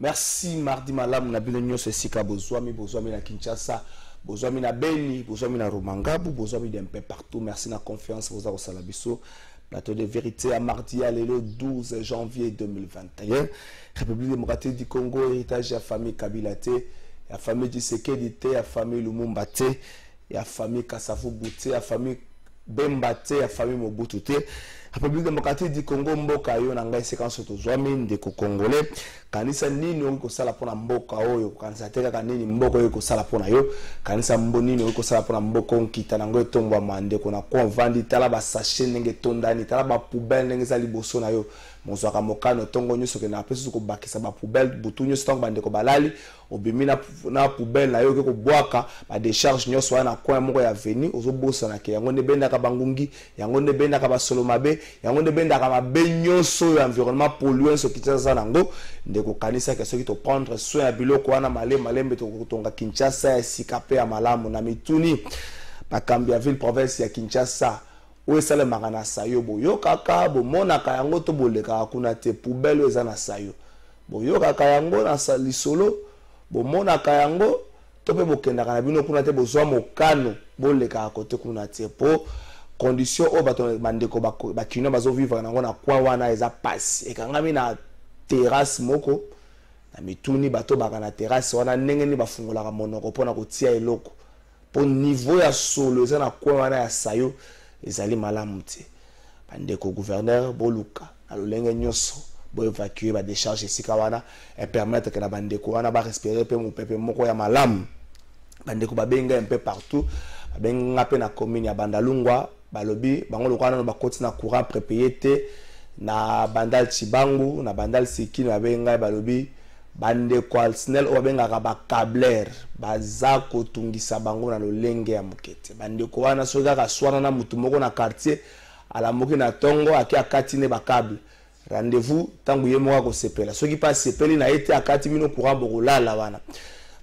Merci mardi malam na bino nyonso esika bozwami na Kinshasa, bozwami na Beni, bozwami na Rumangabu, bozwami d'un peu partout. Merci na confiance vous a sala biso. Plateau de vérité à mardi le 12 janvier 2021. République démocratique du Congo, héritage à famille Kabila te, à famille Tshisekedi te, à famille Lumumba te, à famille Kasavubu te, à famille Bemba te, à famille Mobutu te. République démocratique du Congo mboka yo na ngai séquence to zwami ndeko congolais kanisa nini oko sala pona mboka oyo kanisa teka kanini mboka oyo ko sala pona yo kanisa mbonini oko sala pona mboka nkita na ngoy tombwa mandeko na ko vandi tala ba sachet ndenge tondani tala ba poubelle ndenge za liboso na yo mozwaka mokano tongo nyuso ke na pesu ko bakisa ba poubelle butu nyuso tongo bandeko balali obimi na poubelle na yo ke ko bwaka ba décharge nyuso wana coin moko ya veni ozobosa na ke yango ne benda ka bangungi yango ne benda ka ba solomabe yango ne benda ka mabe nyonso environnement polluant so kitasa nango ndeko kanisa ke soki to prendre soin ya biloko wana malembe to kotonga Kinshasa ya sikape ya malamu na mituni bakambi ya ville province ya Kinshasa o esale makana sayo boyo kaka bomona ka yango to boleka kuna te poubelle eza na sayo boyo kaka yango na lisolo bomona ka yango to pe bokenda kana bino kuna te bozwa mokano boleka kote kuna te po condition o bato bandeko bakino bazo vivre nango na kwa wana eza passe ekangami na terrasse moko na mituni bato baka na terrasse wana ndenge ni bafungolaka monoko pona kotia eloko po niveau ya solo eza na kwa wana ya sayo ezali malamu te bandeko gouverneur boluka na lolenge nyonso bo évacuer ba décharge esika wana et permettre que na bandeko wana ba respirer pe mopepe moko ya malamu bandeko babenga un peu partout babenga pe na commune ya Bandalungwa balobi bango lokwana no bakoti na courant prépayé te na bandal Chibangu na bandal Siki na benga balobi bande kwa snel o benga ba câbleur baza ko tungisa bango na lolenge ya mukete bande ko wana soka ka swana na mutu moko na quartier ala moki na tongo aki akatine ba câble rendez-vous tangu ye moko ko sepela soki pas sepeli na ete akati mino courant bokolala wana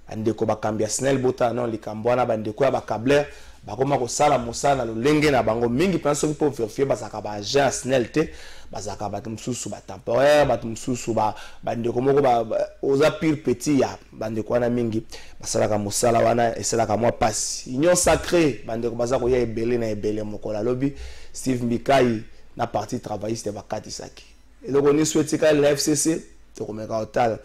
bande ko bakambia snel bota non likambo wana bande ko ya ba câbleur bakoma ko sala mosala lolenge na bango mingi penso ki po vérifier basaka ba agent snel te bazaka bato msusu ba temporaire bato msusu ba bandeko moko ba oza pire petit ya bandeko wana mingi basalaka mosala wana esalaka mwa pasi union sacrée bandeko bazako ya ebele na ebele mokola lobi Steve Mikai na parti travailliste bakati saki eloko ni souhaitika la FCC to komeka hotel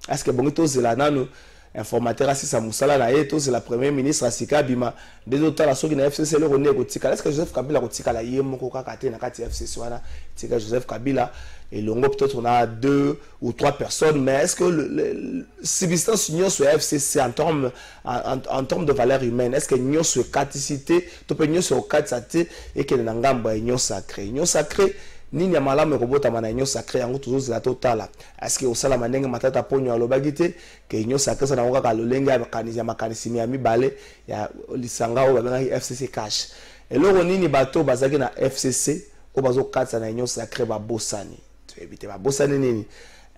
est-ce que bonito zela nanu informateur asisa musala na yeto c'est la premier ministre asika bima des autres la soki na FCC le rené kotika est-ce que Joseph Kabila kotika la yemo ko kaka na kati FCC wana tika Joseph Kabila et longo peut-être on a 2 ou 3 personnes mais est-ce que le substance union sur FCC en termes de valeur humaine est-ce que union sur caticité to pe union sur katité et que na ngambo union sacrée nini ya malamu kobota mana union sacrée yango toujours la totale est-ce que osala manenge matata ponyo alobaki te que union sacrée ça na ngoka lolenge ya makanisi ya mibale ya lisanga o babengaki FCC cash eloko nini bato bazaki na FCC o bazo katsa na union sacrée babosani to ebite babosani nini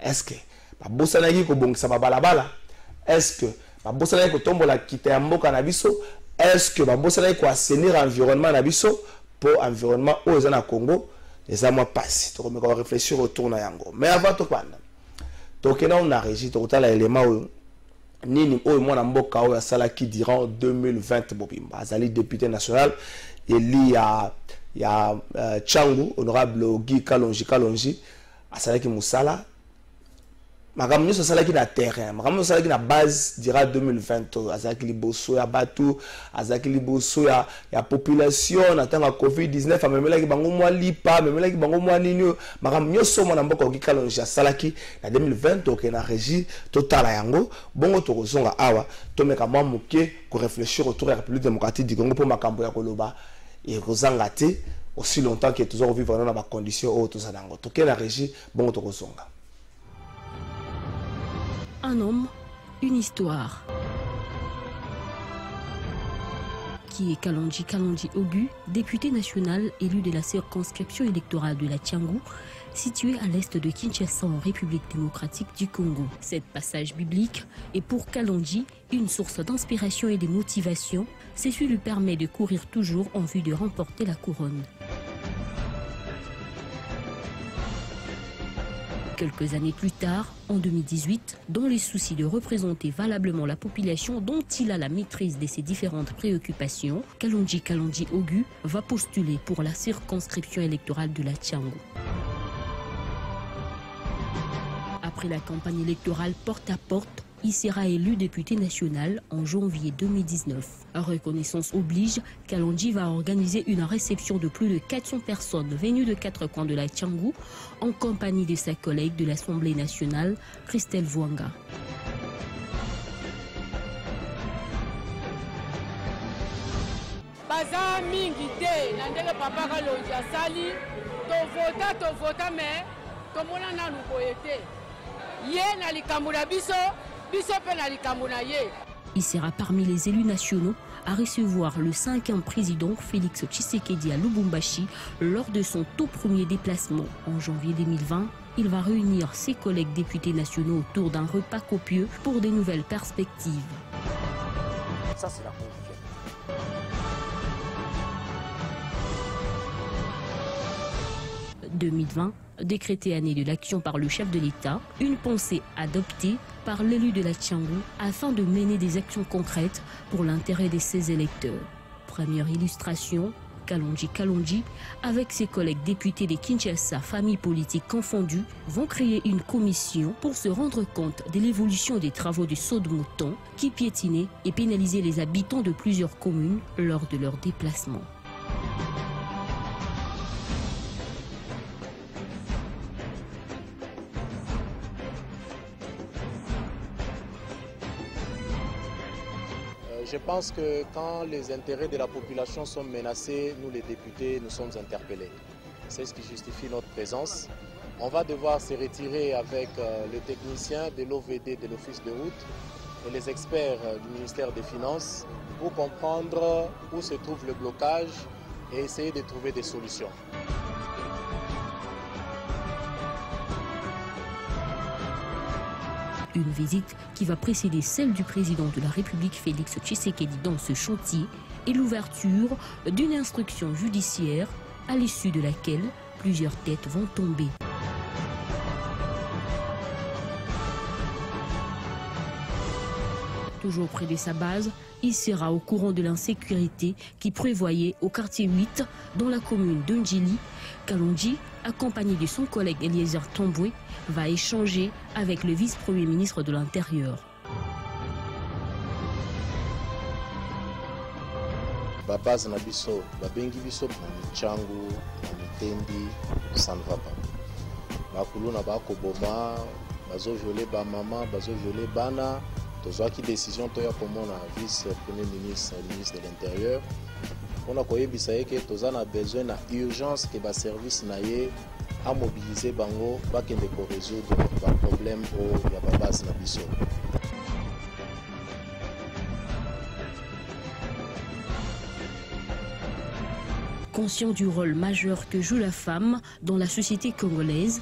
est-ce que babosani ki ko bongisa babalabala est-ce que babosani ko tombola kita ya mboka na biso est-ce que babosani ko assainir environnement na biso pour environnement o za na Congo les amours passent tu commences à réfléchir autour na yango mais avant to kwanda to kena on a régi to tala élément nini o mona mboka o ya salaki durant 2020 bobimba azali député national eli ya Changu honorable Guy Kalonji asalaki musala makambo nyonso asalaki na terrain makambo nyonso asalaki na base dira 2020 azalaki liboso ya batu azalaki liboso ya population na tanga COVID-19 amemelaki bango mwa lipa amemelaki bango mwa nini makambo nyonso mwana mboka Guy Kalonji asalaki na 2020 oke na régie totala yango bongo tokozonga awa tomeka mwa moke ko réfléchir autour de la République démocratique du Congo pour makambo ya koloba et kozanga te aussi longtemps que toujours vivre dans ba condition o tozanango toke na régie bongo tokozonga. Un homme, une histoire. Qui est Kalonji Ogu, député national élu de la circonscription électorale de la Tiangou, située à l'est de Kinshasa en République démocratique du Congo. Cette passage biblique est pour Kalonji une source d'inspiration et de motivation. Ceci lui permet de courir toujours en vue de remporter la couronne. Quelques années plus tard, en 2018, dans les soucis de représenter valablement la population dont il a la maîtrise de ses différentes préoccupations, Kalonji Ogu va postuler pour la circonscription électorale de la Tchangou. Après la campagne électorale porte à porte, il sera élu député national en janvier 2019. Reconnaissance oblige, Kalonji va organiser une réception de plus de 400 personnes venues de 4 coins de la Tchangou en compagnie de sa collègue de l'Assemblée nationale, Christelle Vouanga. Baza mingi te na ndenge papa Kalonji asali to vota mais tomona nanu boye te ye na likambo na biso. Il sera parmi les élus nationaux à recevoir le 5e président Félix Tshisekedi à Lubumbashi lors de son tout premier déplacement. En janvier 2020, il va réunir ses collègues députés nationaux autour d'un repas copieux pour de nouvelles perspectives. Ça, c'est la confiance. 2020, décrétée année de l'action par le chef de l'État, une pensée adoptée par l'élu de la Tchangou afin de mener des actions concrètes pour l'intérêt de ses électeurs. Première illustration, Kalonji, avec ses collègues députés de Kinshasa, familles politiques confondues, vont créer une commission pour se rendre compte de l'évolution des travaux du saut de mouton qui piétinaient et pénalisaient les habitants de plusieurs communes lors de leur déplacement. Je pense que quand les intérêts de la population sont menacés, nous les députés, nous sommes interpellés. C'est ce qui justifie notre présence. On va devoir se retirer avec les techniciens de l'OVD de l'Office de route et les experts du ministère des Finances pour comprendre où se trouve le blocage et essayer de trouver des solutions. Une visite qui va précéder celle du président de la République Félix Tshisekedi dans ce chantier et l'ouverture d'une instruction judiciaire à l'issue de laquelle plusieurs têtes vont tomber. Toujours près de sa base, il sera au courant de l'insécurité qui prévoyait au quartier 8 dans la commune d'Ndjili. Kalonji, accompagné de son collègue Eliezer Tamboué, va échanger avec le vice-premier ministre de l'Intérieur. Babaz na biso, babengi biso na Tchangou, na Mitendi, ça ne va pas. Bakulu na bako boma, bazo violé ba maman, bazo violé bana. Tozwaki décision toya komona vice-premier ministre, ministre de l'Intérieur. On a koyebisa que tozana besoin na urgence que ba service na ye a mobiliser bango bakende ko résoudre ba problème au ya babaz na biso. Conscient du rôle majeur que joue la femme dans la société congolaise,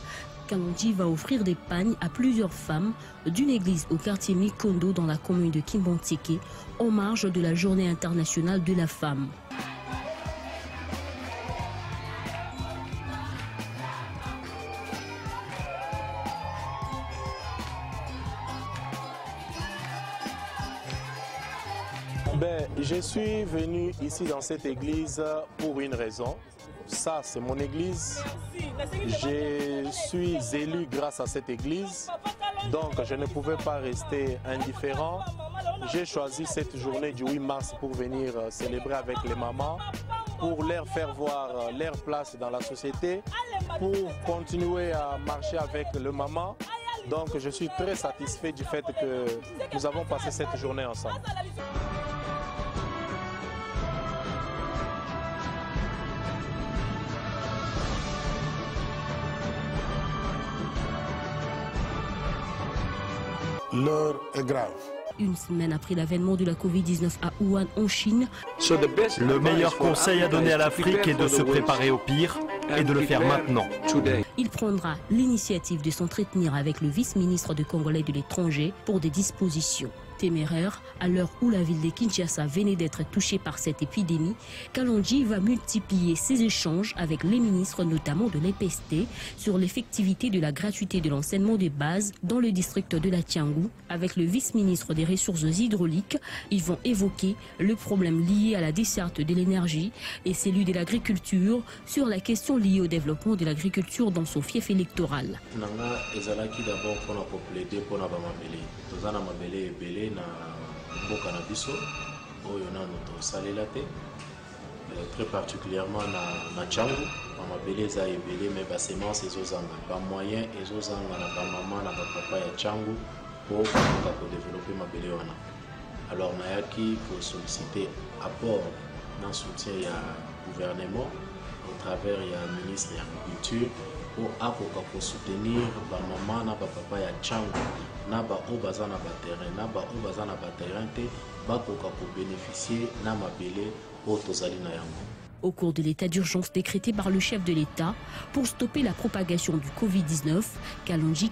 Kalonji va offrir des pagnes à plusieurs femmes d'une église au quartier Mikondo dans la commune de Kimbantike en marge de la Journée internationale de la femme. Je suis venu ici dans cette église pour une raison. Ça, c'est mon église. Je suis élu grâce à cette église. Donc, je ne pouvais pas rester indifférent. J'ai choisi cette journée du 8 mars pour venir célébrer avec les mamans, pour leur faire voir leur place dans la société, pour continuer à marcher avec le maman. Donc, je suis très satisfait du fait que nous avons passé cette journée ensemble. L'heure est grave. Une semaine après l'avènement de la Covid-19 à Wuhan en Chine, le meilleur conseil à donner à l'Afrique est de se préparer au pire et de le faire maintenant. Il prendra l'initiative de s'entretenir avec le vice-ministre de Congolais de l'étranger pour des dispositions. téméraire, à l'heure où la ville de Kinshasa venait d'être touchée par cette épidémie, Kalonji va multiplier ses échanges avec les ministres, notamment de l'EPST, sur l'effectivité de la gratuité de l'enseignement de base dans le district de la Tiangou. Avec le vice-ministre des Ressources hydrauliques, ils vont évoquer le problème lié à la desserte de l'énergie et celui de l'agriculture sur la question liée au développement de l'agriculture dans son fief électoral. Très particulièrement na Tiangou, mabele za ebele mais ba semence ezozanga ba moyen ezozanga na ba maman na ba papa ya Tiangou pour développer mabele wana. Alors nayaki pour solliciter apport dans soutien ya gouvernement au travers ya ministre de l'agriculture pour akoka pour soutenir ba maman na ba papa ya Tiangou na ba obaza na ba terrain na ba obaza na ba terrain te bakoka pour bénéficier na mabele. Au cours de l'état d'urgence décrété par le chef de l'État pour stopper la propagation du Covid-19, Kalonji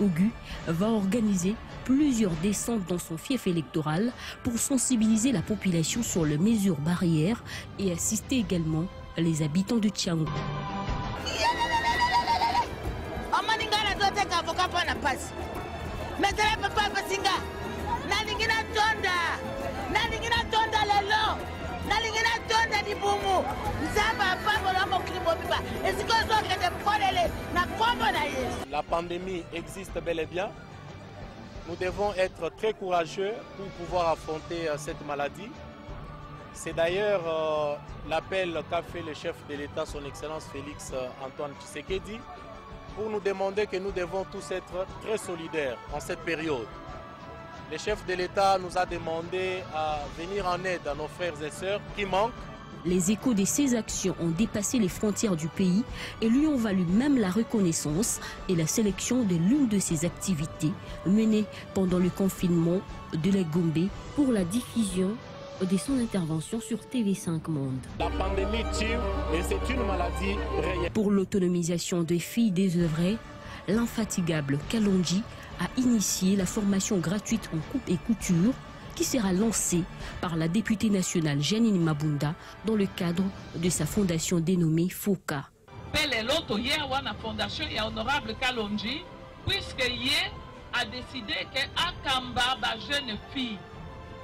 Ogu va organiser plusieurs descentes dans son fief électoral pour sensibiliser la population sur les mesures barrières et assister également les habitants de Tiangou. La pandémie existe bel et bien. Nous devons être très courageux pour pouvoir affronter cette maladie. C'est d'ailleurs l'appel qu'a fait le chef de l'État, son Excellence Félix Antoine Tshisekedi, pour nous demander que nous devons tous être très solidaires en cette période. Le chef de l'État nous a demandé à venir en aide à nos frères et sœurs qui manquent. Les échos de ses actions ont dépassé les frontières du pays et lui ont valu même la reconnaissance et la sélection de l'une de ses activités menées pendant le confinement de la Gombe pour la diffusion de son intervention sur TV5 Monde. La pandémie tue et c'est une maladie réelle. Pour l'autonomisation des filles désœuvrées, l'infatigable Kalonji a initié la formation gratuite en coupe et couture qui sera lancée par la députée nationale Janine Mabunda dans le cadre de sa fondation dénommée FOCA. La fondation est honorable Kalonji puisque Yé a décidé que Akamba ba jeune fille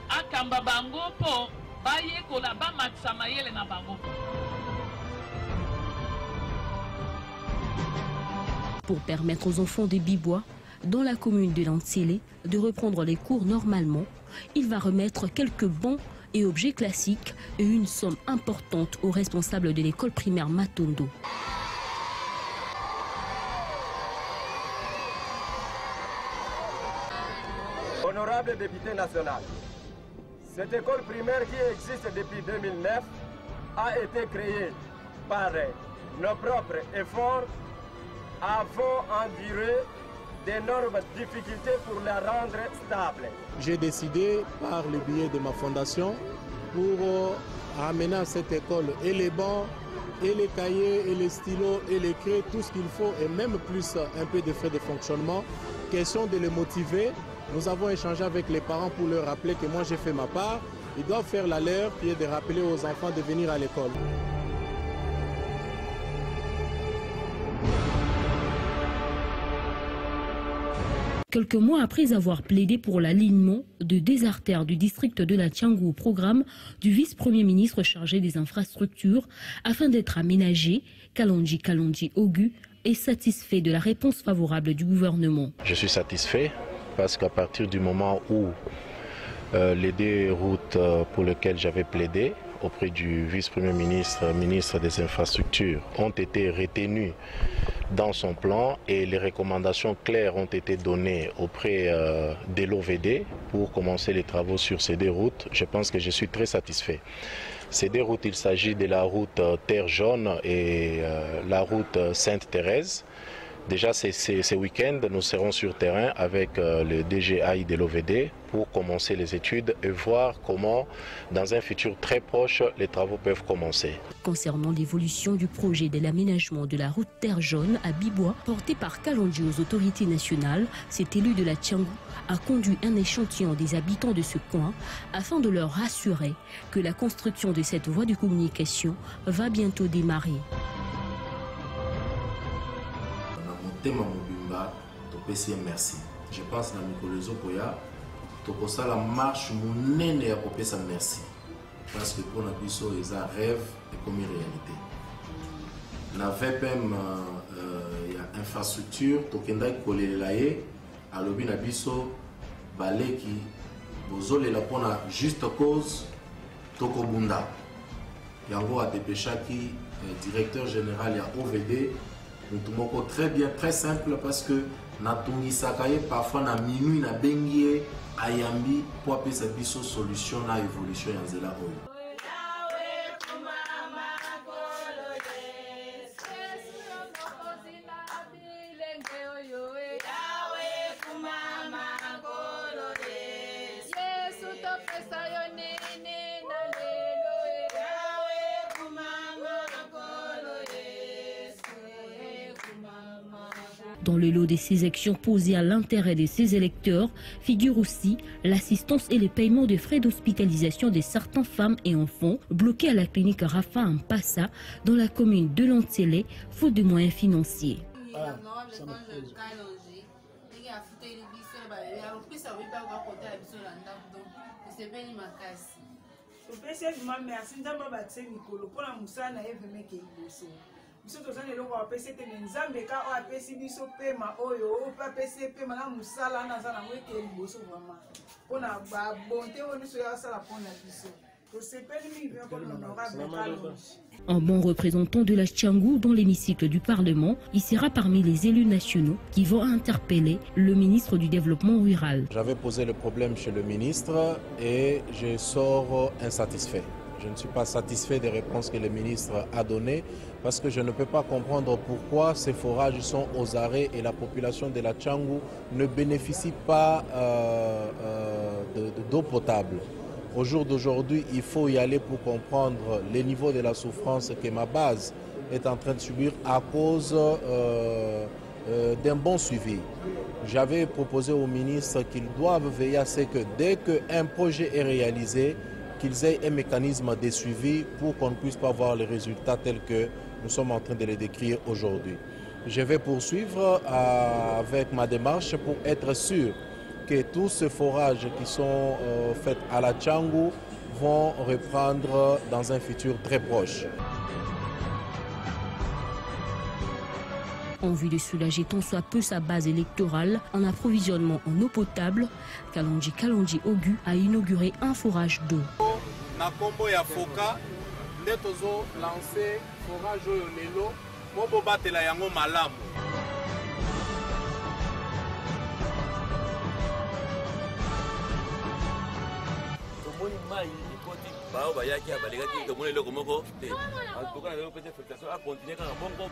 Akamba bango po baye kolaba matsamayele na bango. Pour permettre aux enfants de Bibois dans la commune de Lantsele de reprendre les cours normalement, il va remettre quelques bons et objets classiques et une somme importante aux responsables de l'école primaire Matondo. Honorable député national, cette école primaire qui existe depuis 2009 a été créée par nos propres efforts avant d'endurer d'énormes difficultés pour la rendre stable. J'ai décidé par le biais de ma fondation pour amener à cette école et les bancs, et les cahiers, et les stylos, et les crayons, tout ce qu'il faut, et même plus un peu de frais de fonctionnement. Question de les motiver. Nous avons échangé avec les parents pour leur rappeler que moi j'ai fait ma part. Ils doivent faire la leur, puis de rappeler aux enfants de venir à l'école. Quelques mois après avoir plaidé pour l'alignement de deux artères du district de la Tiangou au programme du vice-premier ministre chargé des infrastructures afin d'être aménagé, Kalonji Ogu est satisfait de la réponse favorable du gouvernement. Je suis satisfait parce qu'à partir du moment où les deux routes pour lesquelles j'avais plaidé auprès du vice-premier ministre, ministre des infrastructures, ont été retenues dans son plan et les recommandations claires ont été données auprès de l'OVD pour commencer les travaux sur ces deux routes. Je pense que je suis très satisfait. Ces deux routes, il s'agit de la route Terre Jaune et la route Sainte-Thérèse. Déjà, ces week-ends, nous serons sur terrain avec le DGI de l'OVD pour commencer les études et voir comment, dans un futur très proche, les travaux peuvent commencer. Concernant l'évolution du projet de l'aménagement de la route Terre Jaune à Bibois, porté par Kalonji aux autorités nationales, cet élu de la Tchangou a conduit un échantillon des habitants de ce coin afin de leur rassurer que la construction de cette voie de communication va bientôt démarrer. Merci. Je pense que Mikolo Koya, tokosa la marche monene ya kopesa merci. Parce que pour nous, c'est un rêve et comme une réalité. Na VPM, il y a infrastructure, tokenda kolelaye, à l'obi na biso balé qui bozole la pona juste cause tokobunda. Yango a dépêché qui directeur général ya OVD. Nous très bien, très simple parce que natungi sakaye parfois na minuit na bengie ayambi pour appeler cette solution na évolution ya nzela oyo. Dans le lot de ces actions posées à l'intérêt de ses électeurs figure aussi l'assistance et le paiement de frais d'hospitalisation de certaines femmes et enfants bloqués à la clinique Rafa en Passa dans la commune de Lantsele, faute de moyens financiers. Un bon représentant de la Tchangou dans l'hémicycle du Parlement, il sera parmi les élus nationaux qui vont interpeller le ministre du Développement rural. J'avais posé le problème chez le ministre et je sors insatisfait. Je ne suis pas satisfait des réponses que le ministre a données parce que je ne peux pas comprendre pourquoi ces forages sont aux arrêts et la population de la Tchangou ne bénéficie pas d'eau potable. Au jour d'aujourd'hui, il faut y aller pour comprendre les niveaux de la souffrance que ma base est en train de subir à cause d'un bon suivi. J'avais proposé au ministre qu'ils doivent veiller à ce que dès qu'un projet est réalisé, qu'ils aient un mécanisme de suivi pour qu'on ne puisse pas voir les résultats tels que nous sommes en train de les décrire aujourd'hui. Je vais poursuivre avec ma démarche pour être sûr que tous ces forages qui sont faits à la Tchangou vont reprendre dans un futur très proche. En vue de soulager tant soit peu sa base électorale en approvisionnement en eau potable, Kalonji Ogu a inauguré un forage d'eau. Na kombo ya foka nde tozo lancer forage oyo lelo po bobatela yango malamu.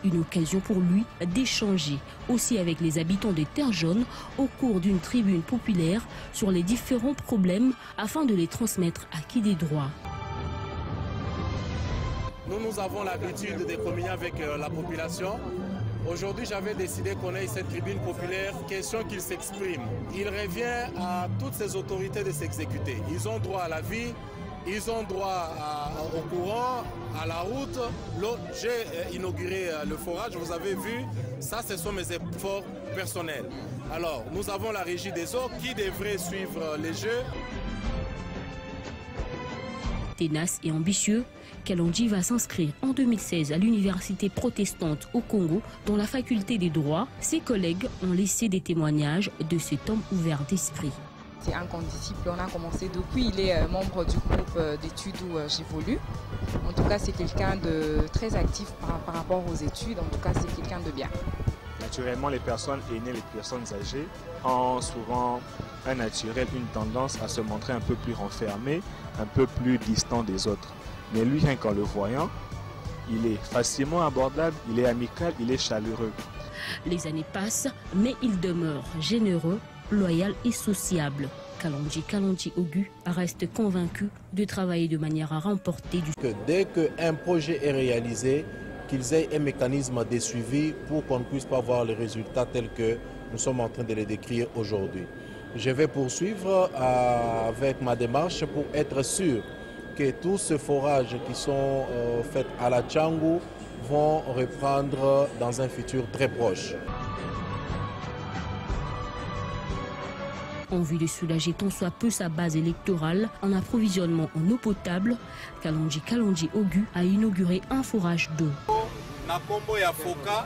Une occasion pour lui d'échanger aussi avec les habitants de Terre Jaune au cours d'une tribune populaire sur les différents problèmes afin de les transmettre à qui des droits. Nous avons l'habitude de communier avec la population. Aujourd'hui, j'avais décidé qu'on ait cette tribune populaire, question qu'ils s'expriment. Il revient à toutes ces autorités de s'exécuter. Ils ont droit à la vie. Ils ont droit au courant, à la route. J'ai inauguré le forage, vous avez vu, ça ce sont mes efforts personnels. Alors, nous avons la régie des eaux qui devrait suivre les jeux. Ténace et ambitieux, Kalonji va s'inscrire en 2016 à l'université protestante au Congo dans la faculté des droits. Ses collègues ont laissé des témoignages de cet homme ouvert d'esprit. C'est un condisciple, on a commencé depuis, il est membre du groupe d'études où j'évolue. En tout cas, c'est quelqu'un de très actif par rapport aux études, en tout cas, c'est quelqu'un de bien. Naturellement, les personnes aînées, les personnes âgées ont souvent un naturel, une tendance à se montrer un peu plus renfermé, un peu plus distant des autres. Mais lui, rien qu'en le voyant, il est facilement abordable, il est amical, il est chaleureux. Les années passent, mais il demeure généreux, loyal et sociable. Kalonji Ogu reste convaincu de travailler de manière à remporter du... Dès qu'un projet est réalisé, qu'ils aient un mécanisme de suivi pour qu'on ne puisse pas voir les résultats tels que nous sommes en train de les décrire aujourd'hui. Je vais poursuivre avec ma démarche pour être sûr que tous ces forages qui sont faits à la Tchangou vont reprendre dans un futur très proche. En vue de soulager tant soit peu sa base électorale en approvisionnement en eau potable, Kalonji Ogu a inauguré un forage d'eau. Na kombo ya foka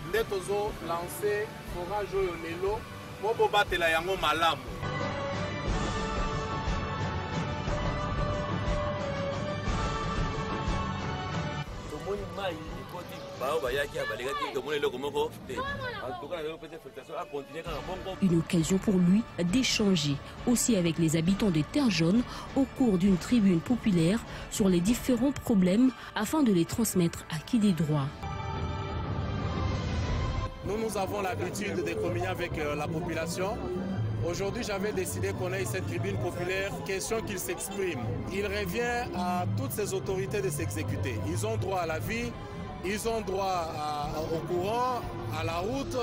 nde tozo lancer forage oyo lelo po bobatela yango malamu. Une occasion pour lui d'échanger aussi avec les habitants des Terres Jaunes au cours d'une tribune populaire sur les différents problèmes afin de les transmettre à qui des droits. Nous avons l'habitude de communier avec la population. Aujourd'hui, j'avais décidé qu'on ait cette tribune populaire, question qu'ils s'expriment. Il revient à toutes ces autorités de s'exécuter. Ils ont droit à la vie, ils ont droit au courant, à la route.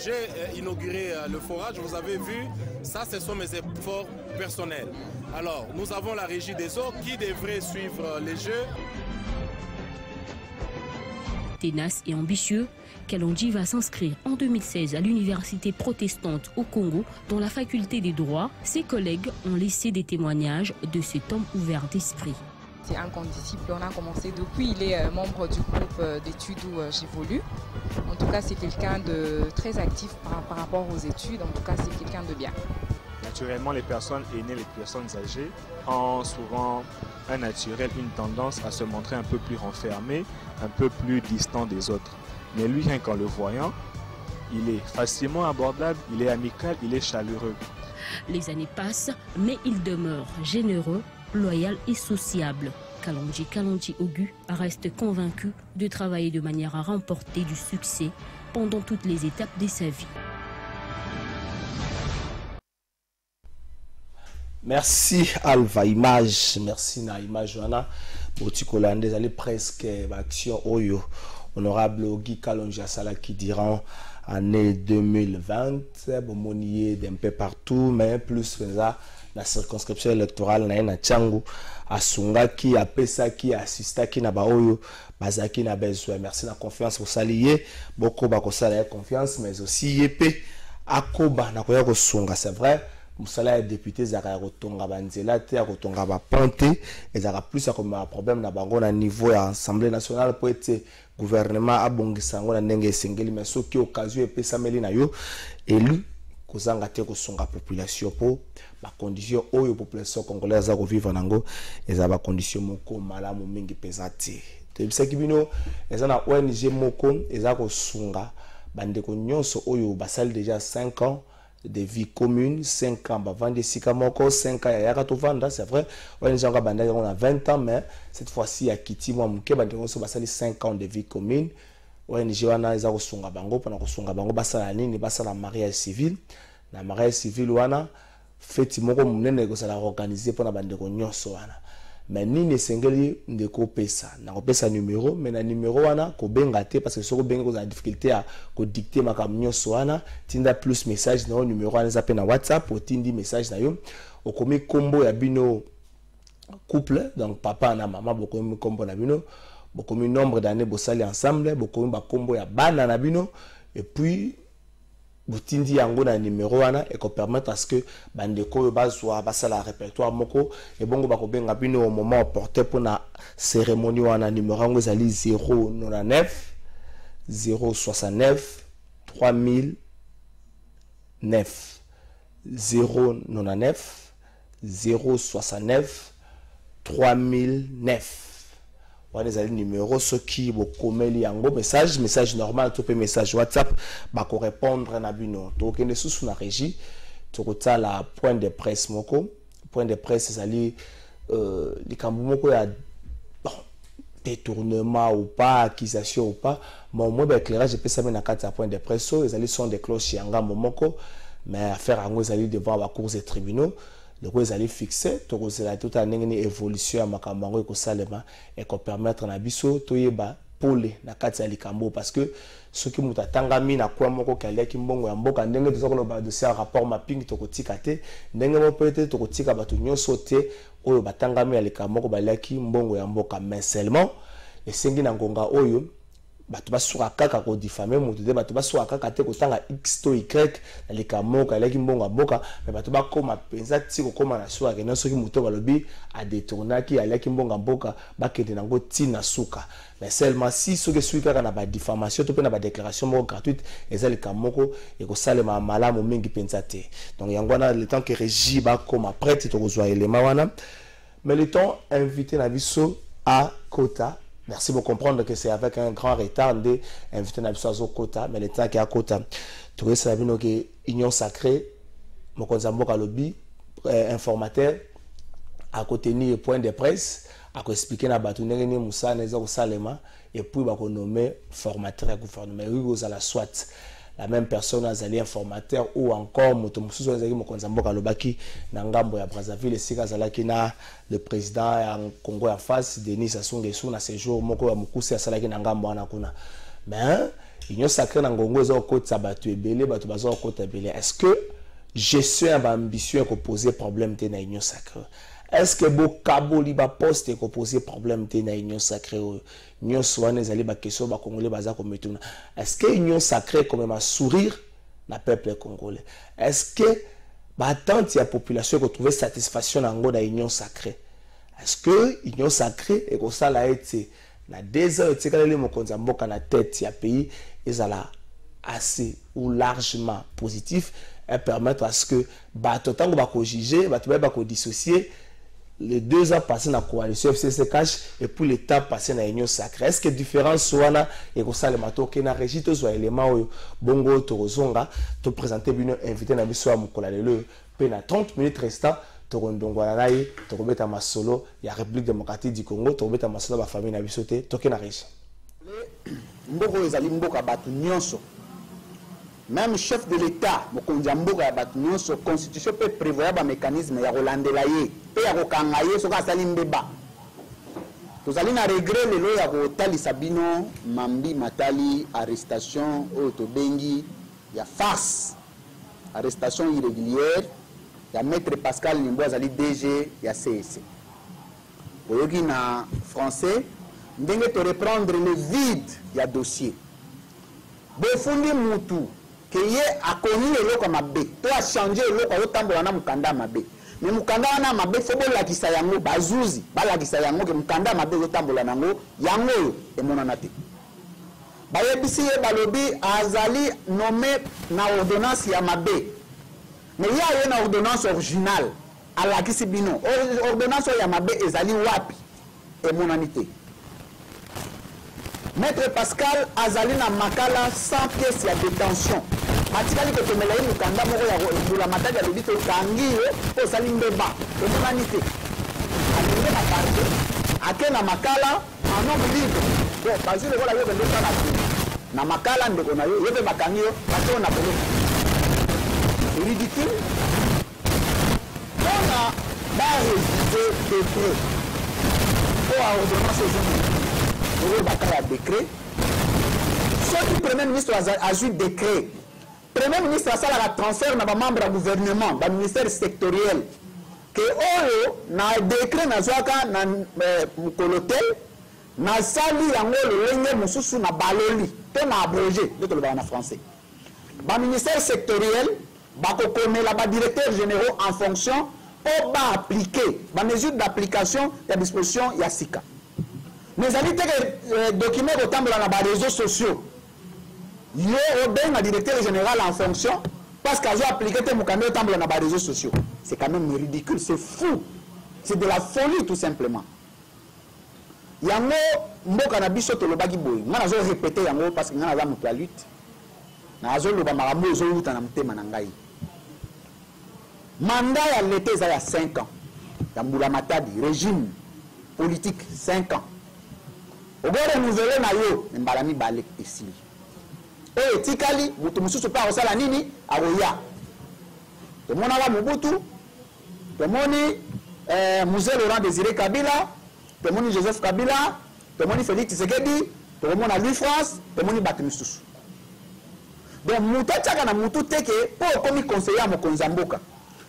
J'ai inauguré le forage, vous avez vu, ça ce sont mes efforts personnels. Alors, nous avons la régie des eaux qui devrait suivre les jeux. Ténace et ambitieux, Kalonji va s'inscrire en 2016 à l'université protestante au Congo dans la faculté des droits. Ses collègues ont laissé des témoignages de cet homme ouvert d'esprit. C'est un condisciple, on a commencé depuis, il est membre du groupe d'études où j'évolue. En tout cas, c'est quelqu'un de très actif par rapport aux études, en tout cas, c'est quelqu'un de bien. Naturellement, les personnes aînées, les personnes âgées ont souvent un naturel, une tendance à se montrer un peu plus renfermé, un peu plus distant des autres. Mais lui, rien qu'en le voyant, il est facilement abordable, il est amical, il est chaleureux. Les années passent, mais il demeure généreux, loyal et sociable. Kalonji Ogu reste convaincu de travailler de manière à remporter du succès pendant toutes les étapes de sa vie. Merci Alva Image, merci na Image wana botikolande allez presque action oyo honorable Ogi Kalonji Asala qui diront année 2020 bomonier d'un peu partout mais plus ça la circonscription électorale na Tchangou asungaki apesaki assistaki na baoyo bazaki na besoin. Merci na confiance pour salier beaucoup ba ko sala confiance mais aussi yepe akoba na koya ko sunga c'est vrai. Musala ya député zaka kotonga banzela te ya kotonga ba pante ezaka plus ya comme problème na bango na niveau ya assemblée nationale pour être gouvernement abongisa ngo na ndenge esengeli mais soki occasion epesameli na yo élu kozanga te kosunga population po ba condition oyo population congolaise za ko vivre nango eza ba condition moko malamu mingi pesati te bisaki bino eza na ONG moko eza kosunga bandeko nyonso oyo basali déjà 5 ans de vie commune, 5 ans, bah, vendre sika moko, 5 ans, il y a tout vendre, c'est vrai. On a 20 ans, mais cette fois-ci, il y a Kiti, moi, Mouké, bah, on a 5 ans de vie commune. ONG, on a des songa bango, pendant que songa bango, bah, ça la ligne, bah, ça la mariage civil. La mariage civil, on a fait, moko, mounene, que ça l'a organisé pendant bande de nyonso, mais ni ne sengeli ndeko pesa na kopesa numéro mais na numéro wana ko benga te parce que soko benga ko za difficulté à ko dicter makam nyonso wana tinda plus message na numéro wana zape na WhatsApp o tindi message na yo o komi kombo ya bino couple donc papa na maman bokomi kombo na bino bokomi nombre d'années bosali ensemble bokomi ba kombo ya bana na bino et puis botindi yango na numéro wana et ko permettre à ce que bandeko bazwa basala répertoire moko et bongo bako benga bino au moment opportun pour na cérémonie wana numéro yango ezali 099 069 3009 099 069 3009 on les a numéro ce qui vous commet yango message normal tout message WhatsApp ba ko répondre na bino to kende sous na régie to kota la point de presse moko point de presse ezali likambo moko ya bon détournement ou pas, accusation ou pas. Bon, moi, éclairage, je peux savoir dans 4 points de presse, les alliés sont des cloches yanga momoko, mais affaire en gros, les alliés devant la cour des tribunaux, le coup, les alliés fixés, tout une évolution à Makambango et Kosalema, et qu'on permettre à Bisso, Toyeba, Pole, na kati ya likambo, parce que ceux qui m'ont attendu na quoi moko kalia kimbongo ya mboka ndenge tozoko ba dossier rapport mapping tokotika te ndenge mo peut-être tokotika batu nyonso te oyo batangami ya likambo ko baliaki mbongo ya mboka, mais seulement esengi na ngonga oyo batu basuka kaka ko diffamer mutu te batu basuka kaka te ko tanga x to y na likambo kaliaki mbongo ya mboka, mais batu bakoma penza ti ko koma na suka ke soki mutu balobi a détournaki aliaki mbongo ya mboka bakende nango ti na suka. Mais seulement si ce que celui qui a une diffamation, tu peux avoir une déclaration gratuite, et ça le camoko et que ça le malade au mingi pensate. Donc il y a le temps que régie ba comme après tu te reçois élément wana. Mais le temps invité na biso à quota. Merci pour comprendre que c'est avec un grand retard de inviter na biso à quota, mais le temps qui a quota. Tu vois ça vient que union sacrée, mon konzamboka lobby informateur à côté ni point de presse. À expliquer na batu ndenge Moussa neza ko salema et puis ba ko nommer formateur à gouvernement oui à la soit la même personne azali informateur ou encore moto mususu azali mokonza mboka lobaki na ngambo ya Brazzaville sika zalaki na le président ya Congo ya face Denis Sassou Nguesso na séjour moko ya mukusi asalaki na ngambo wana kuna, mais union sacrée na ngongo ezo kota batu ebele batu bazo kota ebele. Est-ce que gestion ba ambition ko poser problème te na union sacrée? Est-ce que Bokabo liba poste et poser problème te na union sacrée union soit les ali ba question ba congolais baza ko metuna? Est-ce que union sacrée quand même à sourire na peuple congolais? Est-ce que ba attente ya population ko trouver satisfaction na ngo da union sacrée? Est-ce que union sacrée et ko ça la été na 2 ans et kala le mokonza mboka na tête ya pays ezala assez ou largement positif et permettre à ce que ba totango ba ko juger ba ba ko dissocier les 2 ans passés dans la coalition FCC Cash et puis l'état passé dans l'union sacrée. Est-ce que différence soit et que ça le mato que na régite soit élément bongo torozonga te présenter bien invité na biso mukola lelo pe na 30 minutes restant to rondongwa na ye to kobeta masolo ya République démocratique du Congo to kobeta masolo ba famille na biso te to ke na régie mboko ezali mboka batu nyonso. Même chef de l'État, la constitution peut prévoir un mécanisme de Rolandela ye, peut y kangaye so ka sali mbeba. Tous allons na regret le lo ya ko tali sabino mambi matali arrestation autobengi ya farce. Arrestation irrégulière, ya maître Pascal Nimbo azali DG ya CSC. Oyoki na français, ndenge to reprendre le vide ya dossier. Bofundi mutu que ye a connu le loko mabe to a changé le loko otambola na mukanda mabe mais mukanda na mabe fo bolakisa yango bazuzi balakisa yango ke mukanda mabe otambola nango yango e monana te bayebisi ye balobi azali nommé na ordonnance ya mabe mais ya ye na ordonnance originale alakisi bino ordonnance ya mabe ezali wapi e monani te. Maître Pascal azali na makala 100 pièces ya détention. Atikali ko tomela yi mukanda moko ya mbula matadi ya lobito kangi o sali mbeba. E monani te. Alinge na parke. Ake na makala en nombre libre. Donc bazi le vola yo bendo sana. Na makala ndeko na yo yebe bakangi yo bato na polo. C'est ridicule. On a révisé décret. Pour ordonnance aujourd'hui. Un décret. Ce qui le Premier ministre a joué décret. Le Premier ministre a fait le transfert dans les membres du gouvernement, dans le ministère sectoriel. Que na décret na zoaka na mukolotel na sali yango le lenge mususu na baloli to na abrogé de le en français. Ba ministère sectoriel ba ko komela ba directeur généraux en fonction pour ba appliquer ba mesure d'application des dispositions ya sika. Mais amis que documents autant dans les réseaux sociaux. Il y a un directeur général en fonction parce qu'ils ont appliqué mon candidat autant dans les réseaux sociaux. C'est quand même ridicule, c'est fou. C'est de la folie tout simplement. Yango mboka na biso to lobaki boy. Nga nazo répéter yango parce que nga naza moto ya lutte. Nazo loba makambo ezo luta na mutema na ngai. Mandat ya l'été ça y a 5 ans. Ya mbula matadi régime politique 5 ans. ogo renouveler na yo mbala mibale esili oyo etikali moto mosusu mpe akosala nini akoya tomonaka Mobutu tomoni Mzee Laurent Désiré Kabila tomoni Joseph Kabila tomoni Félix Tshisekedi tomona Louis France tomoni bato misusu donc moto atiaka na motu teke mpo okomi conseiller ya mokonzi ya mboka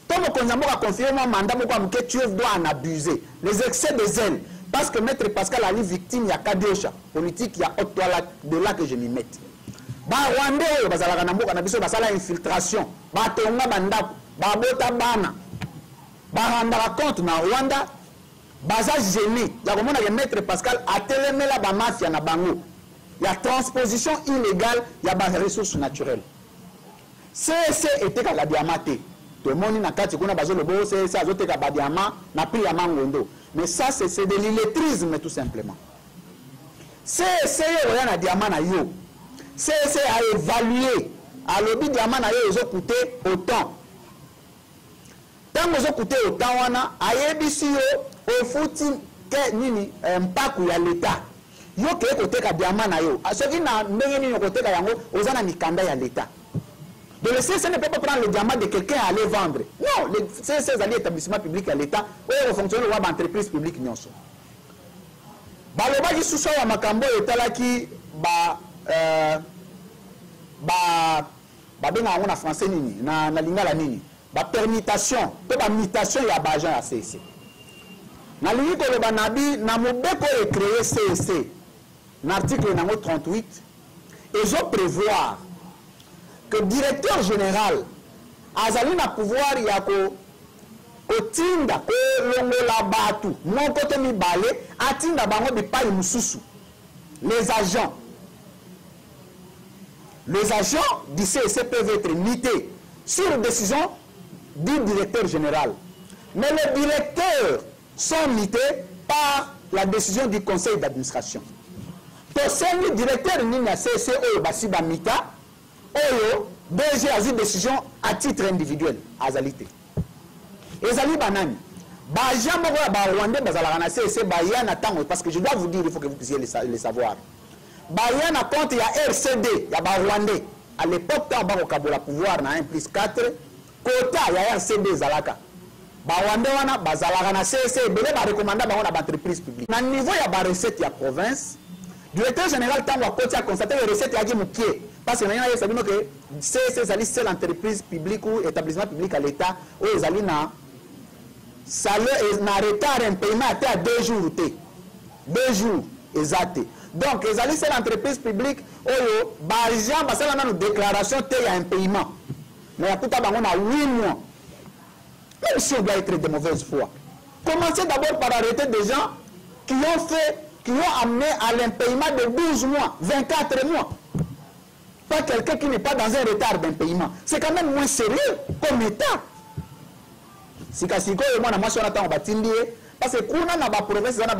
to mokonzi ya mboka confie mwa mandat moko ya moke tu dois en abuser les excès de zèle parce que maître Pascal ali victime ya Kadiocha politique ya haute toile de là que je m'y mette ba Rwanda oyo bazalaka na mboka na biso basala infiltration batonga bandako babota bana barandaka compte na Rwanda baza gêné ya komona ke maître Pascal atelemela ba mafia na bango ya transposition illégale ya ba ressources naturelles CSC etekaka diamant te tomoni na kati kuna bazolobo CSC azoteka ba diamant na prix ya mangondo mais ça c'est de l'illettrisme tout simplement CSC oya na diamant na yo CSC a évalué alobi diamant na yo ezocoûter autant tango ezocoûter autant wana ayebisi yo ofuti ke nini mpaku ya l'État yo ke koteka diamant na yo soki na ndenge nini koteka yango oza na mikanda ya l'État. Donc le CSC ne peut pas prendre le diamant de quelqu'un et aller vendre. Non, le CSC est un établissement public à l'État ou fonctionne dans l'entreprise publique nyonso. Baloba ki suso ya makambo etalaki benga na français nini na lingala nini ba permutation to ba mutation ya ba agent ya CSC. Na lingi ko loba nabi na mobeko e créer CSC. L'article numéro 38 et je prévoir que le directeur général azali na pouvoir ya ko otinda ko longola batu mon côté mibale atinda bango bipai mususu les agents du CSC peuvent être mutés sur décision du directeur général, mais les directeurs sont mutés par la décision du conseil d'administration. Le directeur nini ya CSC oyo basi ba mita oyo DG a une décision à titre individuel azalité. Ezali banani ba jambo ba Rwanda bazala na CSC ba yana tango parce que je dois vous dire il faut que vous puissiez le savoir. Ba yana compte ya RCD ya ba Rwanda à l'époque quand ba okabola pouvoir na 1+4 quota ya RCD zalaka. Ba Rwanda wana bazala na CSC belé ba recommanda ba na entreprise publique. Na niveau ya ba recette ya province directeur général tango a côté a constaté les recettes ya mukie parce que maintenant il s'agit que CSC c'est l'entreprise publique ou établissement public à l'État où ils allaient na salaire na retard un paiement à 2 jours 2 jours exact. Donc ils allaient c'est l'entreprise publique où ba gens ba ça na déclaration té y a un paiement mais à tout à bango na 8 mois même si on doit être de mauvaise foi. Commencez d'abord par arrêter des gens qui ont amené à l'impayement de 12 mois, 24 mois. Pas quelqu'un qui n'est pas dans un retard d'impayement. C'est quand même moins sérieux comme État. Si Kassiko et moi, je suis en train de parce que quand on a la province, on a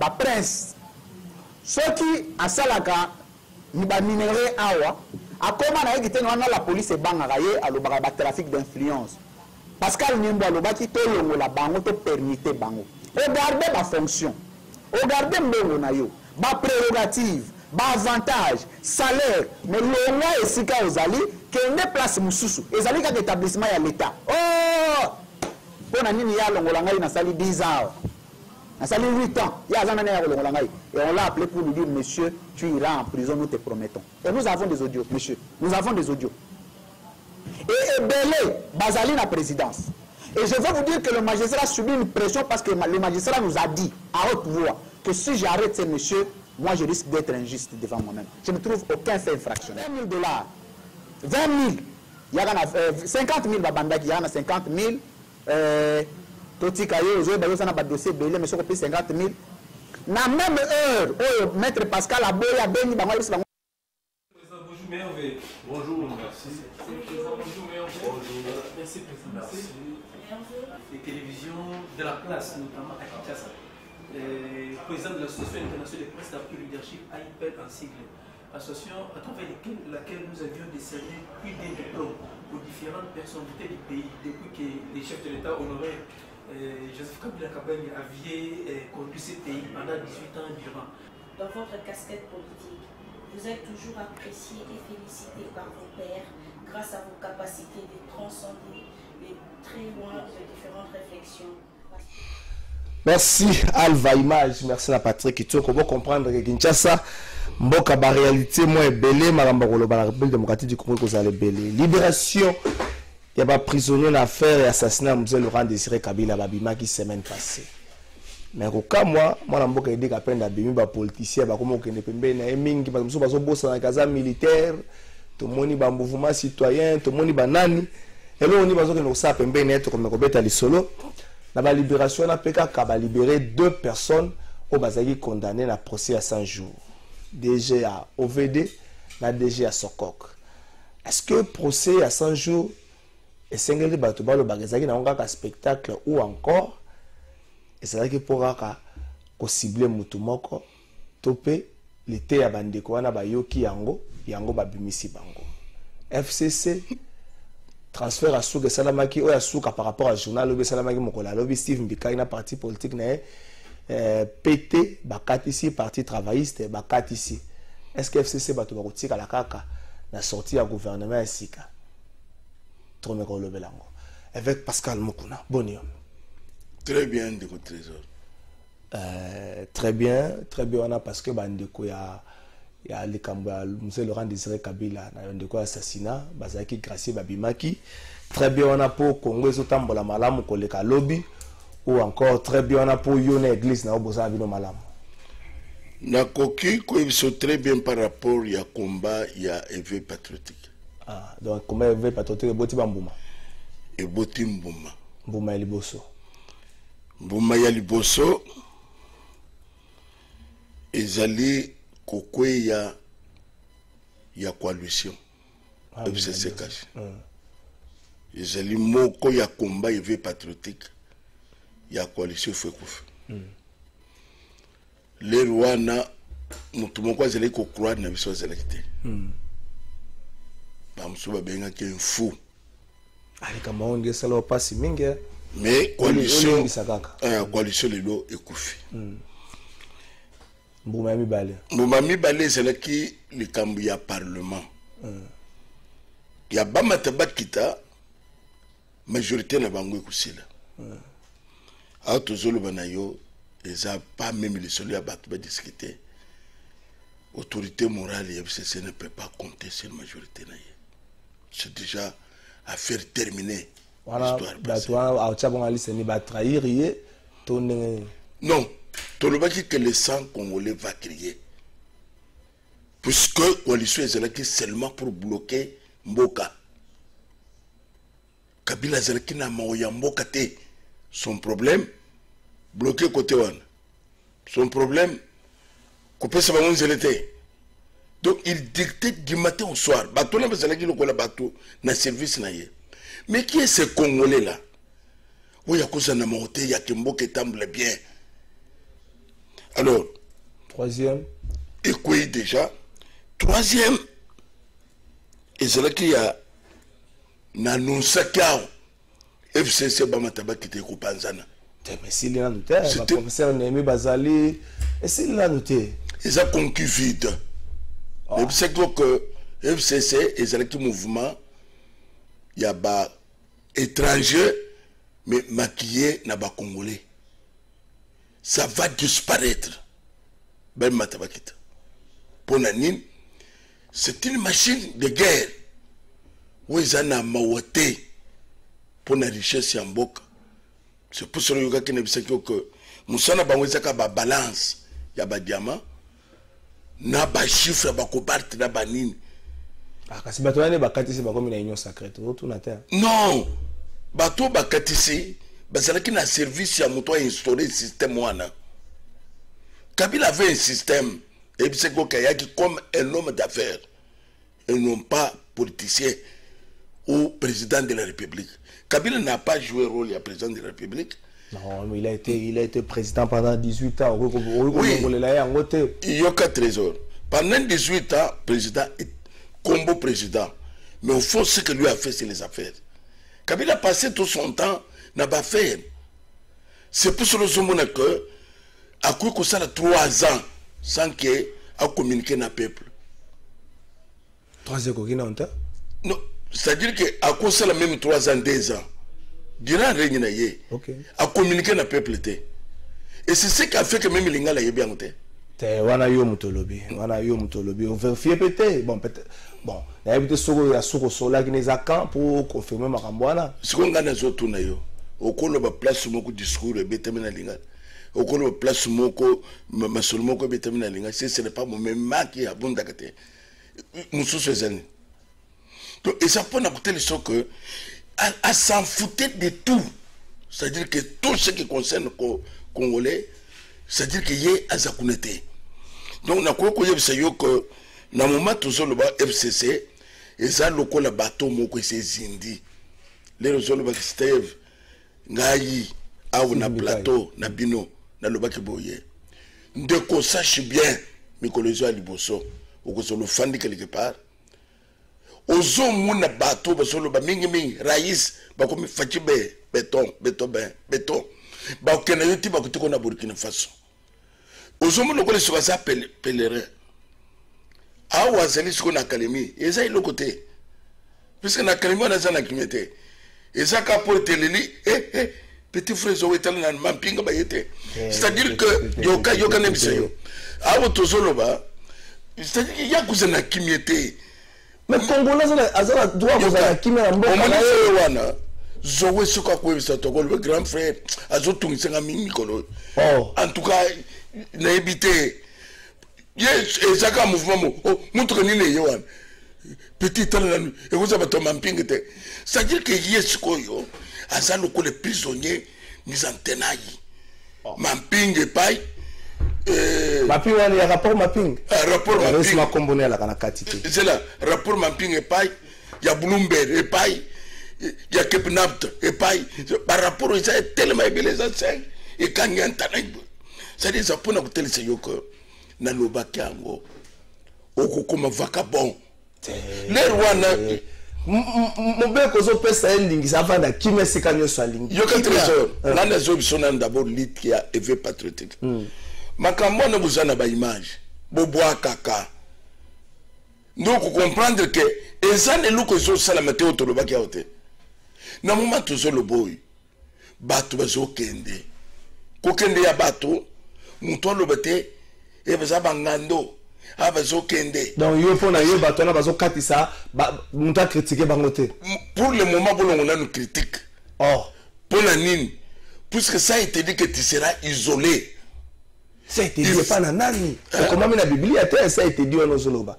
la prince. Ceux qui ont salaka, ni ba minéré awa, a comment on a été la police et bangaraye à le trafic d'influence. Pascal Nimbo a le bâti tout le la bango to permité bango. Regardez ma fonction. Regardez mbongo na yo. Ba prérogative, ba avantage, salaire, mais l'onga et sika ozali que ne place mususu. Ezali ka établissement ya l'État. Oh! Pona nini ya longola ngai na sali 10 ans. Na sali 8 ans. Ya zana na ya longola ngai. Et on l'a appelé pour lui dire monsieur, tu iras en prison, nous te promettons. Et nous avons des audios, monsieur. Nous avons des audios. Et Belé, Bazali la présidence. Et je veux vous dire que le magistrat subit une pression parce que le magistrat nous a dit à haute voix que si j'arrête ces messieurs, moi je risque d'être injuste devant moi-même. Je ne trouve aucun fait infractionnel. $1 000, 20 000, il y a 50 000 babandaki, il y a 50 000. Toti Kaye, aujourd'hui, il y a un dossier Belé, mais sur 50 000. Na même heure, maître Pascal a boyé à Béni, bonjour, merci. Merci, président. Les télévisions de la place, notamment à Kinshasa. Président de l'Association internationale de presse d'appui leadership AIPEL en sigle. Association à travers laquelle nous avions décerné plus d'un diplôme aux différentes personnalités du pays depuis que les chefs de l'État honoraires Joseph Kabila Kabange avait conduit ce pays pendant 18 ans durant. dans votre casquette politique. Vous êtes toujours apprécié et félicité par vos pairs grâce à vos capacités de transcender les très loin de différentes réflexions. Merci Alva Image, merci à Patrick Kitoko. Comment comprendre que Kinshasa, mboka ba réalité moins belé, malamba koloba la République démocratique du Congo que allez belé. Libération, il y a pas prisonnier d'affaires et assassinat Mzee Laurent Désiré Kabila babima qui semaine passée. Mais au cas moi mboka aidé qu'à peine d'abimi ba politicien ba comme okende pembe na mingi ba muso bazo bossa na kaza militaire, to moni ba mouvement citoyen, to moni ba nani. Et là on y bazo que no sa pembe net comme ko beta li solo. La libération n'a pas libéré 2 personnes au Bazaki condamnées à procès à 100 jours. DG à OVD, la DG à Sokok. Est-ce que procès à 100 jours est singulier Batouba le Bagazaki n'a pas un spectacle ou encore et c'est là que pourra cibler Moutoumoko topé l'été à Bandeko na Bayoki Yango Babimisi Bango. FCC transfert à Souga Salamaki ou à Souka par rapport à journal Lobby Salamaki Mokola Lobby Steve Mbika na parti politique na PT Bakatisi parti travailliste Bakatisi. Est-ce que FCC ba to rotika la kaka na sortie à gouvernement Sika Tromeko Lobelango avec Pascal Mokuna Bonium. Très bien de votre trésor. Très bien on a parce que bandeko ya les Kamba, Mzee Laurent Désiré Kabila, de quoi assassinat, Bazaki Gracie Babimaki. Très bien, on a pour Congo, Zotambola Malam, Koleka Lobby, ou encore très bien, on a pour Yone Église, na Oboza Abino Malam. Nakoki, ils sont très bien par rapport à combat, il y a éveil patriotique. Ah, donc combat éveil patriotique, Boti Bambouma. Et Boti Mbouma. Mbouma Yaliboso. Mbouma Yaliboso, ils allaient. Kokwe ya coalition FCC cash. Ezali moko ya combat éveil patriotique ya coalition Fekouf. Les Rwanda mutu moko azali ko croire na biso azali te. Ba musuba benga ke fou. Ali kama onge sala pasi mingi. Mais coalition coalition lelo ekufi. Mbouma Mibale c'est là qui le Cambia parlement. Il y a Bamata Bakita majorité na bango kusila. A tozolo banayo ils a pas même les soli à battre discuter. Autorité morale et FCC ne peut pas compter sur la majorité na. C'est déjà affaire terminée. Voilà, toi a bon ali ni ba trahir yé ton non. Tolobaki que le sang congolais va crier. Puisque coalition est seulement pour bloquer Mboka. Kabila Zelaki n'a pas Mboka te. Son problème, bloquer côté one. Son problème, couper sa maman Zelete. Donc il dictait du matin au soir. Bateau n'a pas Zelaki le kola bateau na service na ye. Mais qui est ce Congolais là? Où il y a cause na monté, il y a que Mboka temble bien. Alors, troisième. Et quoi déjà? Troisième, et c'est là qu'il y a Nanunsakao, FCC Bamataba qui était coupé en Zana. Mais s'il y a noté, le professeur Némi Bazali, et s'il y a noté. Ils ont conquis vide. C'est que FCC, et c'est là que le mouvement, il y a des étrangers, mais maquillés, n'a pas congolais. Ça va disparaître. Ben Matabakita. Pour Nanine, c'est une machine de guerre. Où ils en ont maouaté pour la richesse en Mboka. C'est pour cela que nous avons que Moussana Bawezaka ba balance, il y a ba diamant, na ba chiffre, ba cobalt, na ba nine. Ah, kasi bato wane bakatisi ba comme une union sacrée, tout na terre. Non, bato bakatisi. Bazalaki na service ya moto a instauré le système wana. Kabila avait un système et c'est comme un homme d'affaires et non pas politicien ou président de la République. Kabila n'a pas joué le rôle de président de la République. Non, mais il a été président pendant 18 ans. Oui, il y a 4 trésors. Pendant 18 ans, président est combo président. Mais au fond, ce que lui a fait, c'est les affaires. Kabila a passé tout son temps n'a pas fait. C'est pour cela que à quoi que ça a 3 ans sans que a communiqué na peuple. 3 ans qui n'ont pas. Non, c'est-à-dire que à cause ça la même 3 ans 2 ans. Durant règne na yé. OK. A communiqué na peuple té. Et c'est ce qui a fait que même l'ingala yé bien té. Té wana yo mutolobi. Wana yo mutolobi. On vérifie peut-être. Bon peut-être. Bon, il y a peut-être soko ya soko sola qui n'est à pour confirmer makambwana. Ce qu'on gagne zo tuna yo. Okolo ba place moko discours et betemena linga. Okolo ba place moko masolo moko betemena linga. Ce n'est pas mon même maki à bunda kate. Mususu ezani. Donc et ça peut n'apporter le son que à s'en foutre de tout. C'est-à-dire que tout ce qui concerne le Congolais, c'est-à-dire qu'il y a azakunete. Donc na ko koye bisayo que na moment toujours le FCC et ça le ko la bateau moko c'est zindi. Les resolo ba Steve ngai au na plateau na bino na lobaki boye. Ndeko sache bien mikolozo ya liboso ou que le fandi quelque part. Ozo muna bateau basolo ba mingi raïs ba komi fachibe béton ba okena yoti ba kutiko na Burkina Faso. Ozo muna ko le soka pèlerin. Ah ouais, c'est ce qu'on a académie. Et ça, il est côté. Puisque l'académie, on a ça, kimete. Et ça, quand pour télé, petit frère, Zoé, t'as un mamping, c'est-à-dire que, yoka nem seyo. Ah, au tozoloba, c'est-à-dire qu'il y a cousin à kimete. Mais Congolais, ça doit vous avoir kimé en bon. Wana, Zoé, ce qu'on a quoi, ça, le grand frère, Azotung, c'est un mimicolo. En tout cas, n'a évité. Yes, et ça comme mouvement montre ni les yohan petit temps et vous avez ton mamping. C'est-à-dire que yes koyo asa loko les prisonniers mis en tenaille mamping et paille mapping il y a rapport mapping mapping ma comboné la kanakatité c'est là rapport mapping et paille il y a Bloomberg et paille il y a Kepnapt et paille par rapport à ça tellement les anciens et quand il y a un tenaille c'est-à-dire ça pour nous télé c'est que na lobaki yango okokoma vagabond les rwanda mobeko zo pesa elingi ça va na kimesika nyoso alingi yoka trésor na nazo bisona d'abord lit qui a éveillé patriotique makambo na buzana ba image boboa kaka donc comprendre que ezane luko zo sala mateo to lobaki yaote na moment to zo loboy bato bazo kende ko kende ya bato muto lobate et vous avez ngando abazo kende donc yo pona yo batona bazo katisa muta critiquer bangote pour le moment bon on a une critique pour la nine puisque ça a été dit que tu seras isolé ça a été dit pas na nani comment la Bible ça a été dit en ozoloba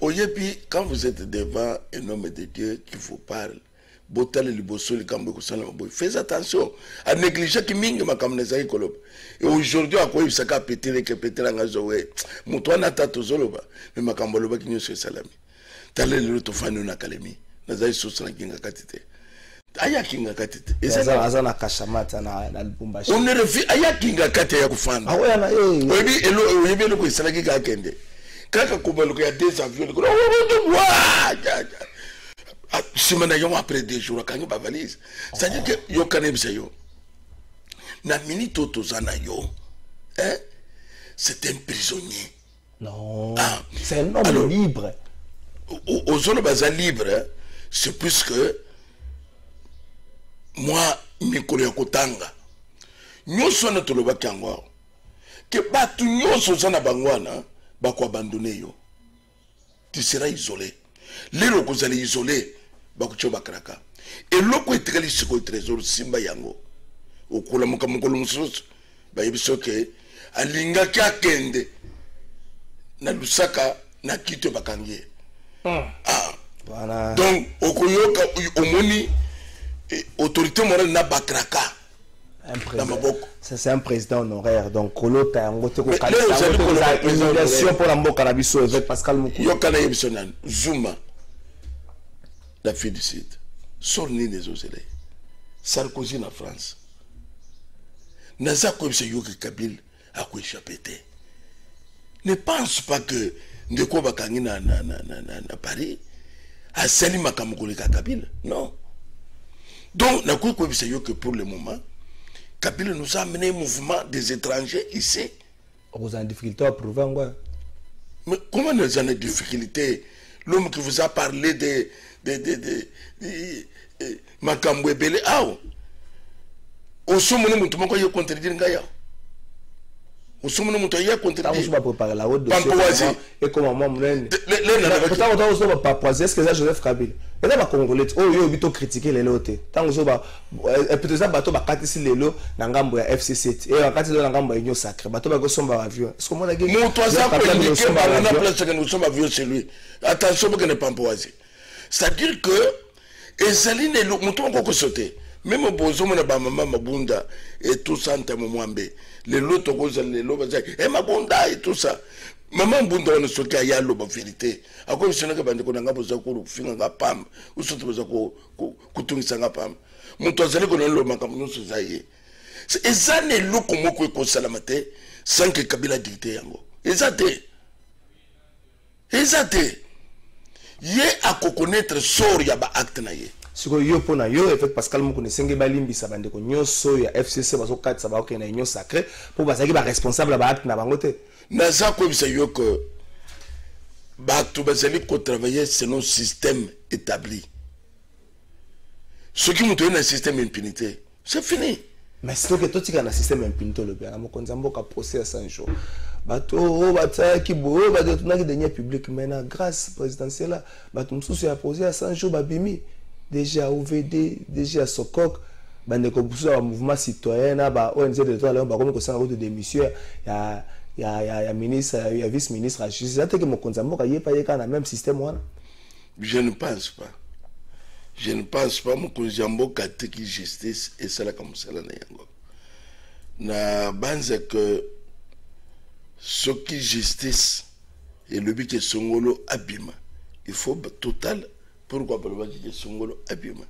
oyebi quand vous êtes devant un homme de Dieu qu'il faut parler botale liboso likambo kusala boy fais attention à négliger ki mingi makamna za ikoloba et aujourd'hui à quoi il s'aka péter que péter nga zoé muto na tato zoloba mais makambo loba ki nyoso salami tale le to fanu na académie na za isosa kinga katite aya kinga katite eza na kashamata na Lubumbashi on ne refi aya kinga katite ya kufana ah ouais na oyebi elo oyebi lo ko isalaki ka kende kaka kubalo ko ya des avions ko wa Simana après 2 jours quand il va valise c'est-à-dire que yo kanem yo na minute tozana yo c'est un prisonnier non c'est un homme libre aux hommes baza libre c'est plus que moi mikolo ya kotanga nyoso na toloba kango que batu nyoso zana bangwana ba ko abandonner yo tu seras isolé les locaux allaient isolés bakucho bakraka et loko etikali siko trésor simba yango okula mukamukolo mususu bayibiso ke alinga kya kende na lusaka na kito bakangie voilà donc okoyoka omoni autorité morale na bakraka c'est un président honoraire donc kolota yango te ko kalisa une pour la mboka na biso avec Pascal Mukulu yokana yebiso nan Zuma la fille du Sud, Sorni des Ozelay, Sarkozy en France. Naza comme ce Yogi Kabil a quoi échappé. Ne pense pas que de quoi bakangi na Paris a sali makamukuli Kabil. Non. Donc, na quoi que pour le moment, Kabil nous a amené un mouvement des étrangers ici Vous avez une difficulté à prouver quoi? Mais comment nous avons des difficultés? L'homme qui vous a parlé de Makambwe Bele, au sommet de mon quoi, il y a contredire Ngaya. Au sommet de mon toit, il y a contredire. Je vais préparer la route de et comment moi, est-ce que ça, Joseph Kabila? Et là, Congolais, oh, yo, bito critiquer les lots. Tant que je vais peut-être ça, bateau, bakati les lots, n'angambo ya FC7. Et bakati le n'angambo ya Union Sacré. Bateau, bako somba avion. Est-ce que moi, la gueule? Mon toi, ça, pour indiquer, on a place que nous sommes avions chez lui. Attention, que ne pas empoisé. C'est-à-dire que, et Saline, mon toi, encore sauté. Même au bozo, mon maman, ma bunda, et tout ça, en termes mwambe. Les lots, les lots, et ma bunda, et tout ça. Maman bunda on soki ya lo ba vérité ako bisona ka bande ko nanga boza ko finga nga pam usoto boza ko kutungisa nga pam muntu azali ko lo makambo nyonso zaye ezane loko moko ko salamate sans que Kabila dicté yango ezate ye a connaître sort ya ba acte na ye siko yo pona yo avec Pascal Mukune senge balimbisa bande ko nyonso ya FCC bazo katisa ba okena Union Sacré pour bazaki ba responsable ba acte na bango te. Naza ko bisa yo que bato bazali ko travailler selon système établi. Ce qui nous donne un système impunité, c'est fini. Mais c'est que toi tu as un système impunité le bien. Mo konzambo ka procès à 100 jours. Bato bata ki bo bato tuna ki dernier public maintenant grâce présidentielle là bato msusu a posé à 100 jours babimi déjà OVD déjà Sokok bande ko busu ba mouvement citoyen na ba ONG de toi là ba comme ko sans route de monsieur il y a ministre, il y a vice-ministre à justice. C'est que mon konzambo ka yepa yeka na même système wana. Je ne pense pas. Je ne pense pas mon konzambo ka teki justice et ça la comme ça là na yango. Na banza que ce qui justice et le but que Songolo abima. Il faut total pourquoi pas le but que Songolo abima.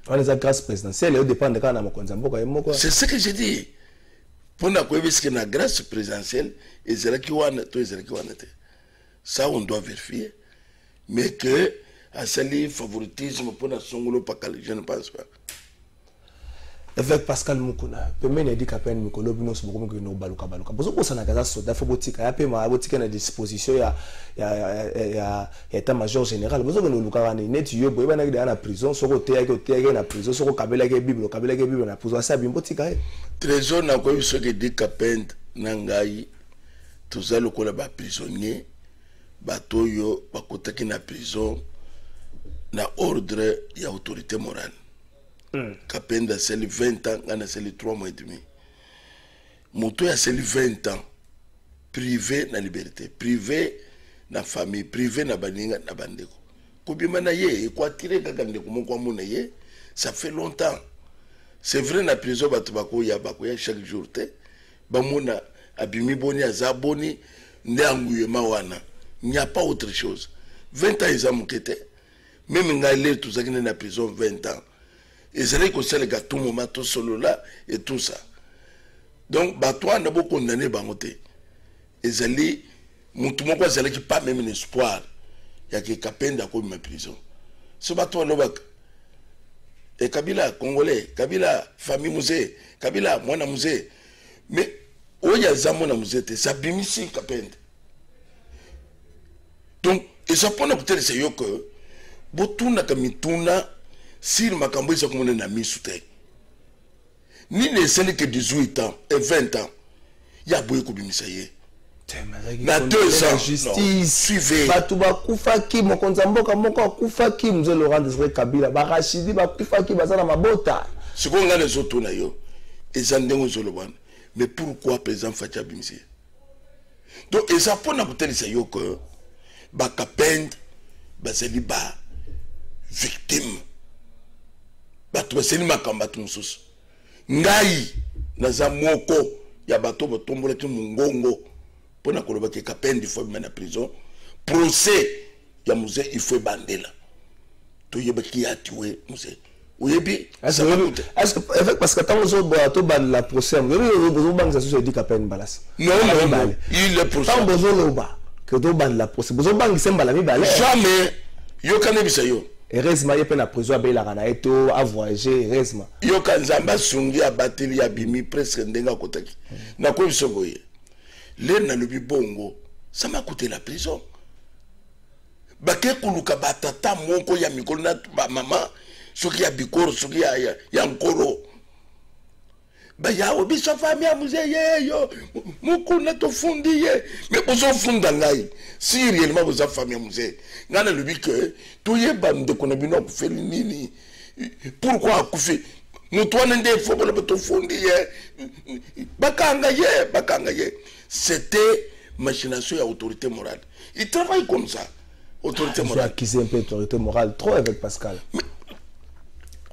On les a grâce présidentielle et au dépend de quand na mon konzambo ka yemo. C'est ce que j'ai dit. Pour la grâce présidentielle, ça on doit vérifier. Mais que à ce favoritisme pour la Songolo, je ne pense pas. Avec Pascal Mukuna, peut-être ne dit qu'à peine Mikolo Binos beaucoup que nous baluka baluka. Parce que ça n'a qu'à ça, d'affaire boutique, à peine ma boutique à disposition, il y a état-major général. Parce que nous nous avons net yo, boy bana dans la prison, sur côté na prison, sur Kabila ke Bible na prison, ça bien boutique. Trésor n'a quoi ce que dit qu'à peine nangai, tout ça le kola ba prisonnier, bato yo bakota ki na prison, na ordre y autorité morale. Kapenda c'est 20 ans, on a c'est 3 mois et demi. Moto a c'est 20 ans. Privé na liberté, privé na famille, privé na baninga na bandeko. Kobima na ye, quoi tirer kaka ndeko moko mona ye, ça fait longtemps. C'est vrai na prison batubako ya chaque jour te. Ba mona abimi boni azaboni ndanguye mawana. Il n'y a pas autre chose. 20 ans ils ont mokete. Même ngalé tout ça qui na prison 20 ans. Et c'est là que c'est le gâteau moment tout solo là et tout ça. Donc toi n'a pas condamné bangoté. Et c'est là mon tout monde c'est là qui pas même un espoir. Il y a qui Kapenda comme ma prison. Ce bateau là et Kabila congolais, Kabila famille musée, Kabila mwana musée. Mais où il y a zamona musée ça bimisi Kapenda. Donc et ça pour nous peut-être c'est yo que botuna kamituna si le Makambo est comme un ami soutenu, ni les seuls que 18 ans et 20 ans, il y a beaucoup de misaye. Na 2 ans, justice, suivez. Batuba Koufaki, mon konzamboka, mon Koufaki, nous allons rendre Kabila, Barachidi, Koufaki, Bazana Mabota. Ce qu'on a les autres, et Zandeng Zoloban. Mais pourquoi président Fatia Bimisi? Donc, et ça pour nous c'est que Bakapend, Bazaliba, victime. Bato baseli makamba tumususu ngai naza moko ya bato botombola ki mungongo pona koloba ke Kapenda fo na prison procès ya musée il faut bandela to yeba ki atiwe musée oyebi est-ce que avec parce que tant zo bato ban la procès vous banque ça se dit Kapenda balas non il le procès tant bozo loba que do ban la procès bozo banque semba la mi balé jamais yo kanebisa yo heureusement il peut na prison à la eto à voyager heureusement yo kanzamba sungi a bateli ya bimi presque ndenga kotaki na ko bisoboye L'un le bongo, ça m'a coûté la prison. Baké kuluka batata moko ya mikolo ba maman, soki ya bikoro, soki ya nkoro. Ba ya obi sa famille amusé yo, moko na to fundi ye, mais bozo funda ngai. Si réellement bozo famille amusé, ngana lobi que to ye bande ko na bino ko feli nini. Pourquoi kufi? Mutwana nde fo ko na to fundi ye. Bakanga ye. C'était machination et autorité morale. Il travaille comme ça. Autorité morale. Acquis un peu autorité morale trop avec Pascal. Mais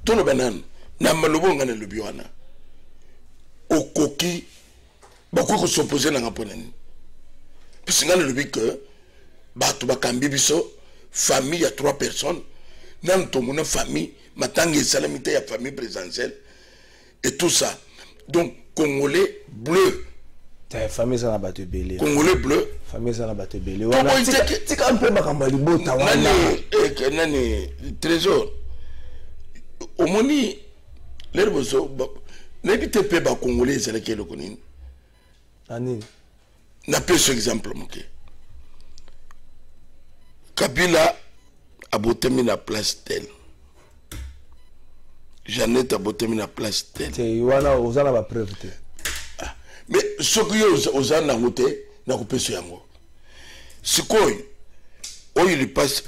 tout le banan, na malobo ngana le biwana. Au coquille, beaucoup s'opposer na ngaponani. Puis ngana le bi que batu bakambi biso famille à 3 personnes, nan to mona famille, matangi salamité ya famille présidentielle et tout ça. Donc Congolais bleu. Famille ça n'a pas te belé. Congolais bleu. Famille ça n'a pas te belé. C'est quand peu makambali bota wana. Nani trésor. Omoni l'herboso n'habite pas ba Congolais c'est lequel le connaît. Ani. N'a pas ce exemple moké. Kabila a botemi na place tel. Jeannette a botemi na place tel. C'est wana ozana ba preuve. Mais ce que vous avez noté, n'a pas pu yango. Ce qu'il passe.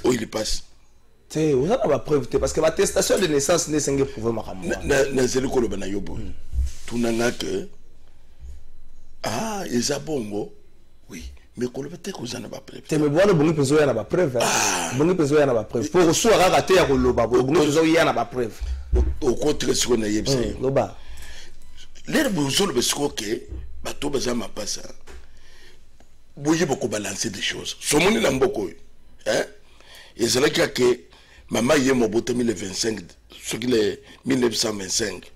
C'est vous avez la preuve parce que l'attestation de naissance n'est pas prouvé makambo. Na zeli ko loba na yobo. Tunanga que ils a bongo. Oui, mais ko loba te ko zana ba preuve. Te me bono bongi peso ya na ba preuve. Bongi peso ya na ba preuve. Pour so ra rater ya ko loba bongi peso ya na ba preuve. Au contre ce qu'on a yebse. Loba. L'air besoin le besco que bateau besoin ma passe. Boye beaucoup balancer des choses. Somoni na mboko. Hein? Et c'est là que maman yé mo botami le 25 ce qu'il est 1925.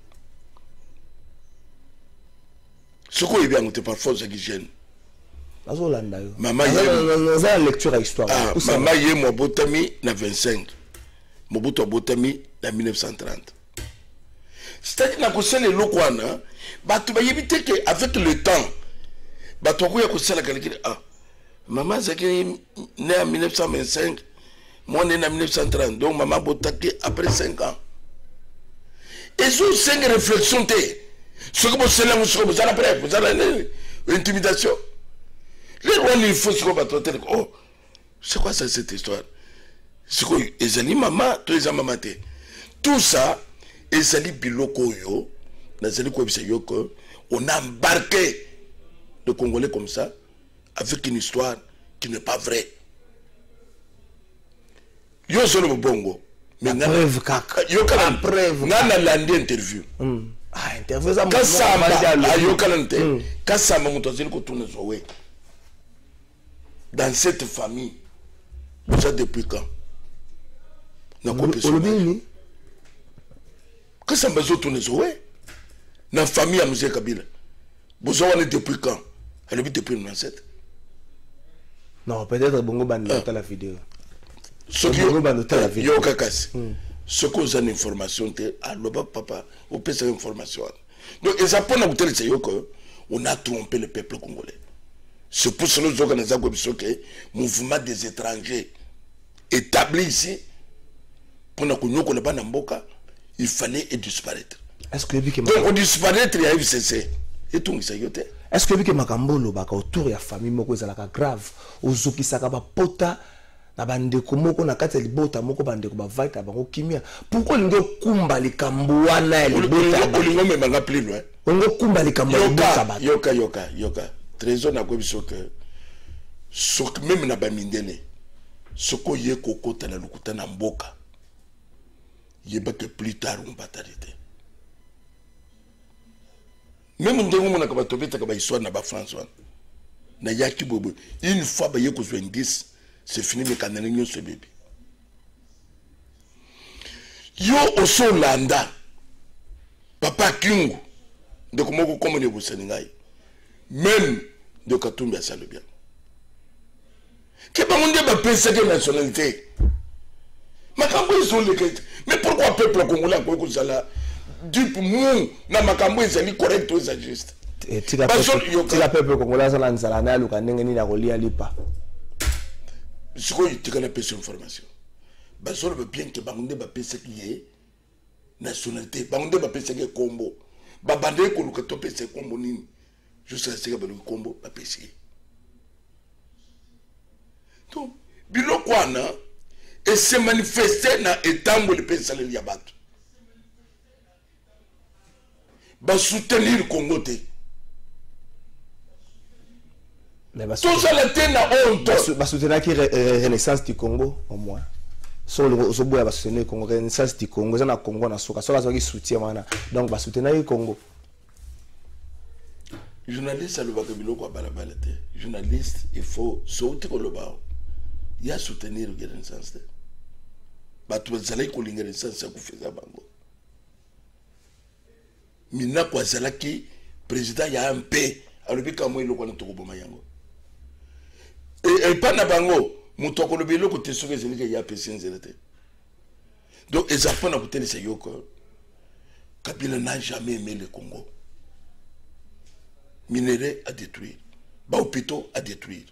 Ce qu'on est bien on te parfois ça qui gêne. Azolanda yo. Maman yé ça lecture à histoire. Maman yé mo botami na 25. Mobutu botami na 1930. C'est-à-dire que les locaux, avec le temps, maman est née en 1925, moi né en 1930, donc maman est après 5 ans. Et sur 5 réflexions, ce que vous avez après, vous avez l'intimidation. Les rois, il faut se combattre. Oh, c'est quoi ça cette histoire? C'est quoi? Les amis, maman, tous les mamans. Tout ça. Et c'est les biloko yo, on a embarqué le Congolais comme ça, avec une histoire qui n'est pas vraie. Yo solo bongo. Mais preuve kaka. Yo kala preuve. Nana landi interview. Interview ça. Kasamba. Yo kalante. Kasamba mutazili ko tourner zoé. Dans cette famille, vous êtes depuis quand? Na ko personne. Que ça me tourne zoé dans la famille à M. Kabila. Vous avez depuis quand? Elle habite depuis 1997. Non, peut-être Bongo Bandota la vidéo. Ce qui est yo kakasi. Ce que vous avez information, papa, vous pouvez cette information. Donc, ils apprennent à vous on a trompé le peuple congolais. C'est pour cela que nous avons dit que le mouvement des étrangers établi ici, pour nous connaître Mboka, il fallait disparaître. Est-ce que donc on disparaître il y a FCC et tout ça yote. Est-ce que que makambo lobaka autour de la famille moko ezalaka grave ozuki saka ba pota na bande ko moko na kati libota moko bande ko ba vaita bango kimia pourquoi lingo kumba likambo wana libota ba lingo me manga plus loin lingo kumba likambo libota ba yoka trésor na ko biso que sok même na ba mindele soko ye kokota na lukuta na mboka yeba que plus tard on va t'arrêter. Même si on a une histoire na François, na yaki bobo, une fois ba yeko 70, c'est fini le canalien ce bébé. Yo oso landa, papa Kingu, de comment comme vous Sénégal, même de Katumbi à Salobia. Que pas on dit ba penser que nationalité. Makambo ils sont les mais pourquoi le peuple congolais a quoi ça là? Du mou na makambo ezali correct ou juste tika pepe kongola za nzala na luka ndenge ni na kolia lipa siko tika na pesa information bazolo be bien que bangunde ba pesa ki nationalité bangunde ba pesa ki kombo ba bande ko luka to pesa kombo nini juste la sega ba kombo ba pesa donc bilo kwana et se manifester na etambo le pesa le liabatu ba soutenir le Congo te tout ça la tena honte ba soutenir qui renaissance du Congo au moins sur le zoboya ba soutenir le Congo renaissance du Congo ça na Congo na soka soka qui soutient mana donc ba soutenir le Congo journaliste le bakabilo kwa balabala te journaliste il faut sauter ko loba il y a soutenir le renaissance te ba tu zalai ko linga renaissance ku feza bango mina kwa zalaki président ya un p alobi kamo iloko na toko boma yango et pas na bango mutoko lobi iloko te soke zelike ya pesi nzelete donc les apprendre à côté de ces yoko Kabila n'a jamais aimé le Congo minerai à détruire ba hôpitaux à détruire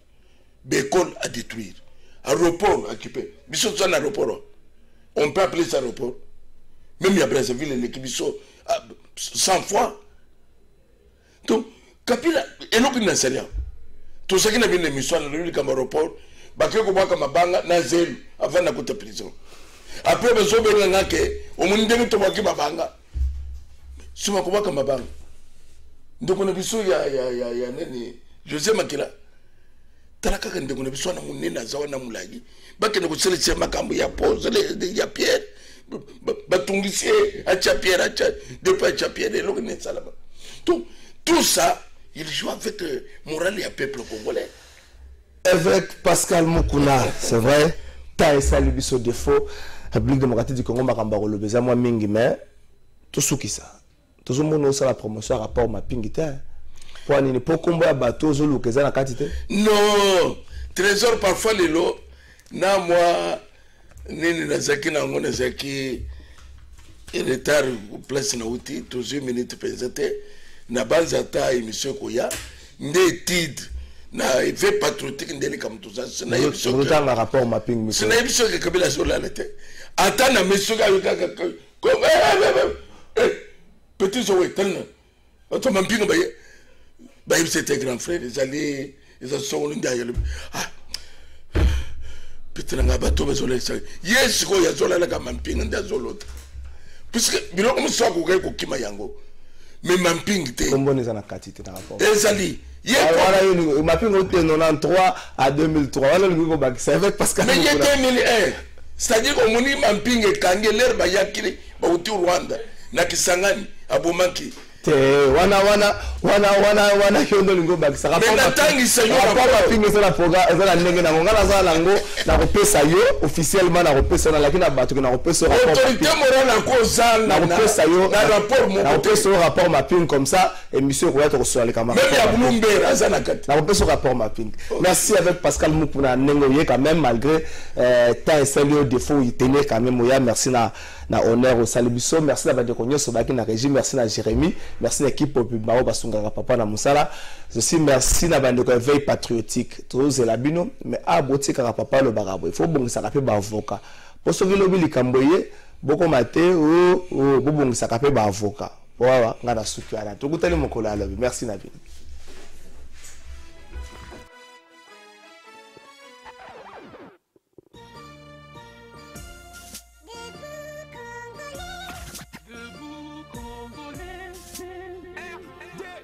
bécole à détruire aéroport occupé biso ça aéroport on peut appeler ça aéroport même il y a Brazzaville l'équipe biso 100 fois. Donc, Kabila, et l'autre n'a rien. Tout ce qui n'a vu l'émission, dans le aéroport, Baké Koba Kamabanga, n'a zéro, avant la côte de prison. Après, on a dit que, au monde de Tomaki Mabanga, Suma Koba Kamabanga. Donc, on a vu ça, il y a José Makila. Taraka quand on a vu ça, on a vu na zawana mulagi. Baké ne connaissait pas Makambo, il y a pause, il y a Pierre. Batungisi à Pierre à depuis à Pierre et l'autre salama. Tout ça il joue avec morale et peuple congolais avec Pascal Mukuna c'est vrai ta esa libiso défaut République démocratique du Congo makamba ko lobeza moi mingi mais tout soukisa tout le monde ça la promotion rapport mapping te pour nini pour combat bateau zo lukeza na katite non trésor parfois les lots na moi nini nazaki na ngone zaki retard place na uti 12 minutes pensate na banza ta émission koya ndetid na ve patriotique ndeli comme tout ça c'est na émission que dans rapport mapping c'est na émission que Kabila sur la tête attends na monsieur comme petit zoé tellement auto mapping ba c'était grand frère ils sont derrière ah peut-être nga bato besola ça yes ko ya zola la mamping nda zolota puisque biloko muso ko ko kima yango mais mamping te komboneza na katite na rapport ezali voilà une mapping au 93 à 2003 voilà le go back c'est avec Pascal mais il y a 2001 c'est-à-dire qu'on moni mamping kange l'herbe yakili ba uti Rwanda na Kisangani abomaki wana yondo lingo bakisa rapport mapping ça la programme ça la ndenge na ngala za lango na kopesa yo officiellement na kopesa na lakini bato na kopesa rapport autorité morale na kozanga na kopesa yo na rapport mo na kopesa rapport mapping comme ça émission ko être sur les camarades même ya Bloomberg azana kati na kopesa rapport mapping merci avec Pascal Mukuna nengo ye quand même malgré ta eselio défaut il tenait quand même ya merci na honneur au Salibiso merci na bande konyo so baki na régime merci na Jérémy merci à l'équipe Bao Basungara Papa na Musala. Ceci merci na bande ko veille patriotique. Tous la bino mais a boti kara papa le barabo. Il faut bon ça capé ba avocat. Pour ce que lobi likamboye boko maté o bon ça capé ba avocat. Voilà ngana suki ala. Tukutali mokolo ala. Merci na bino.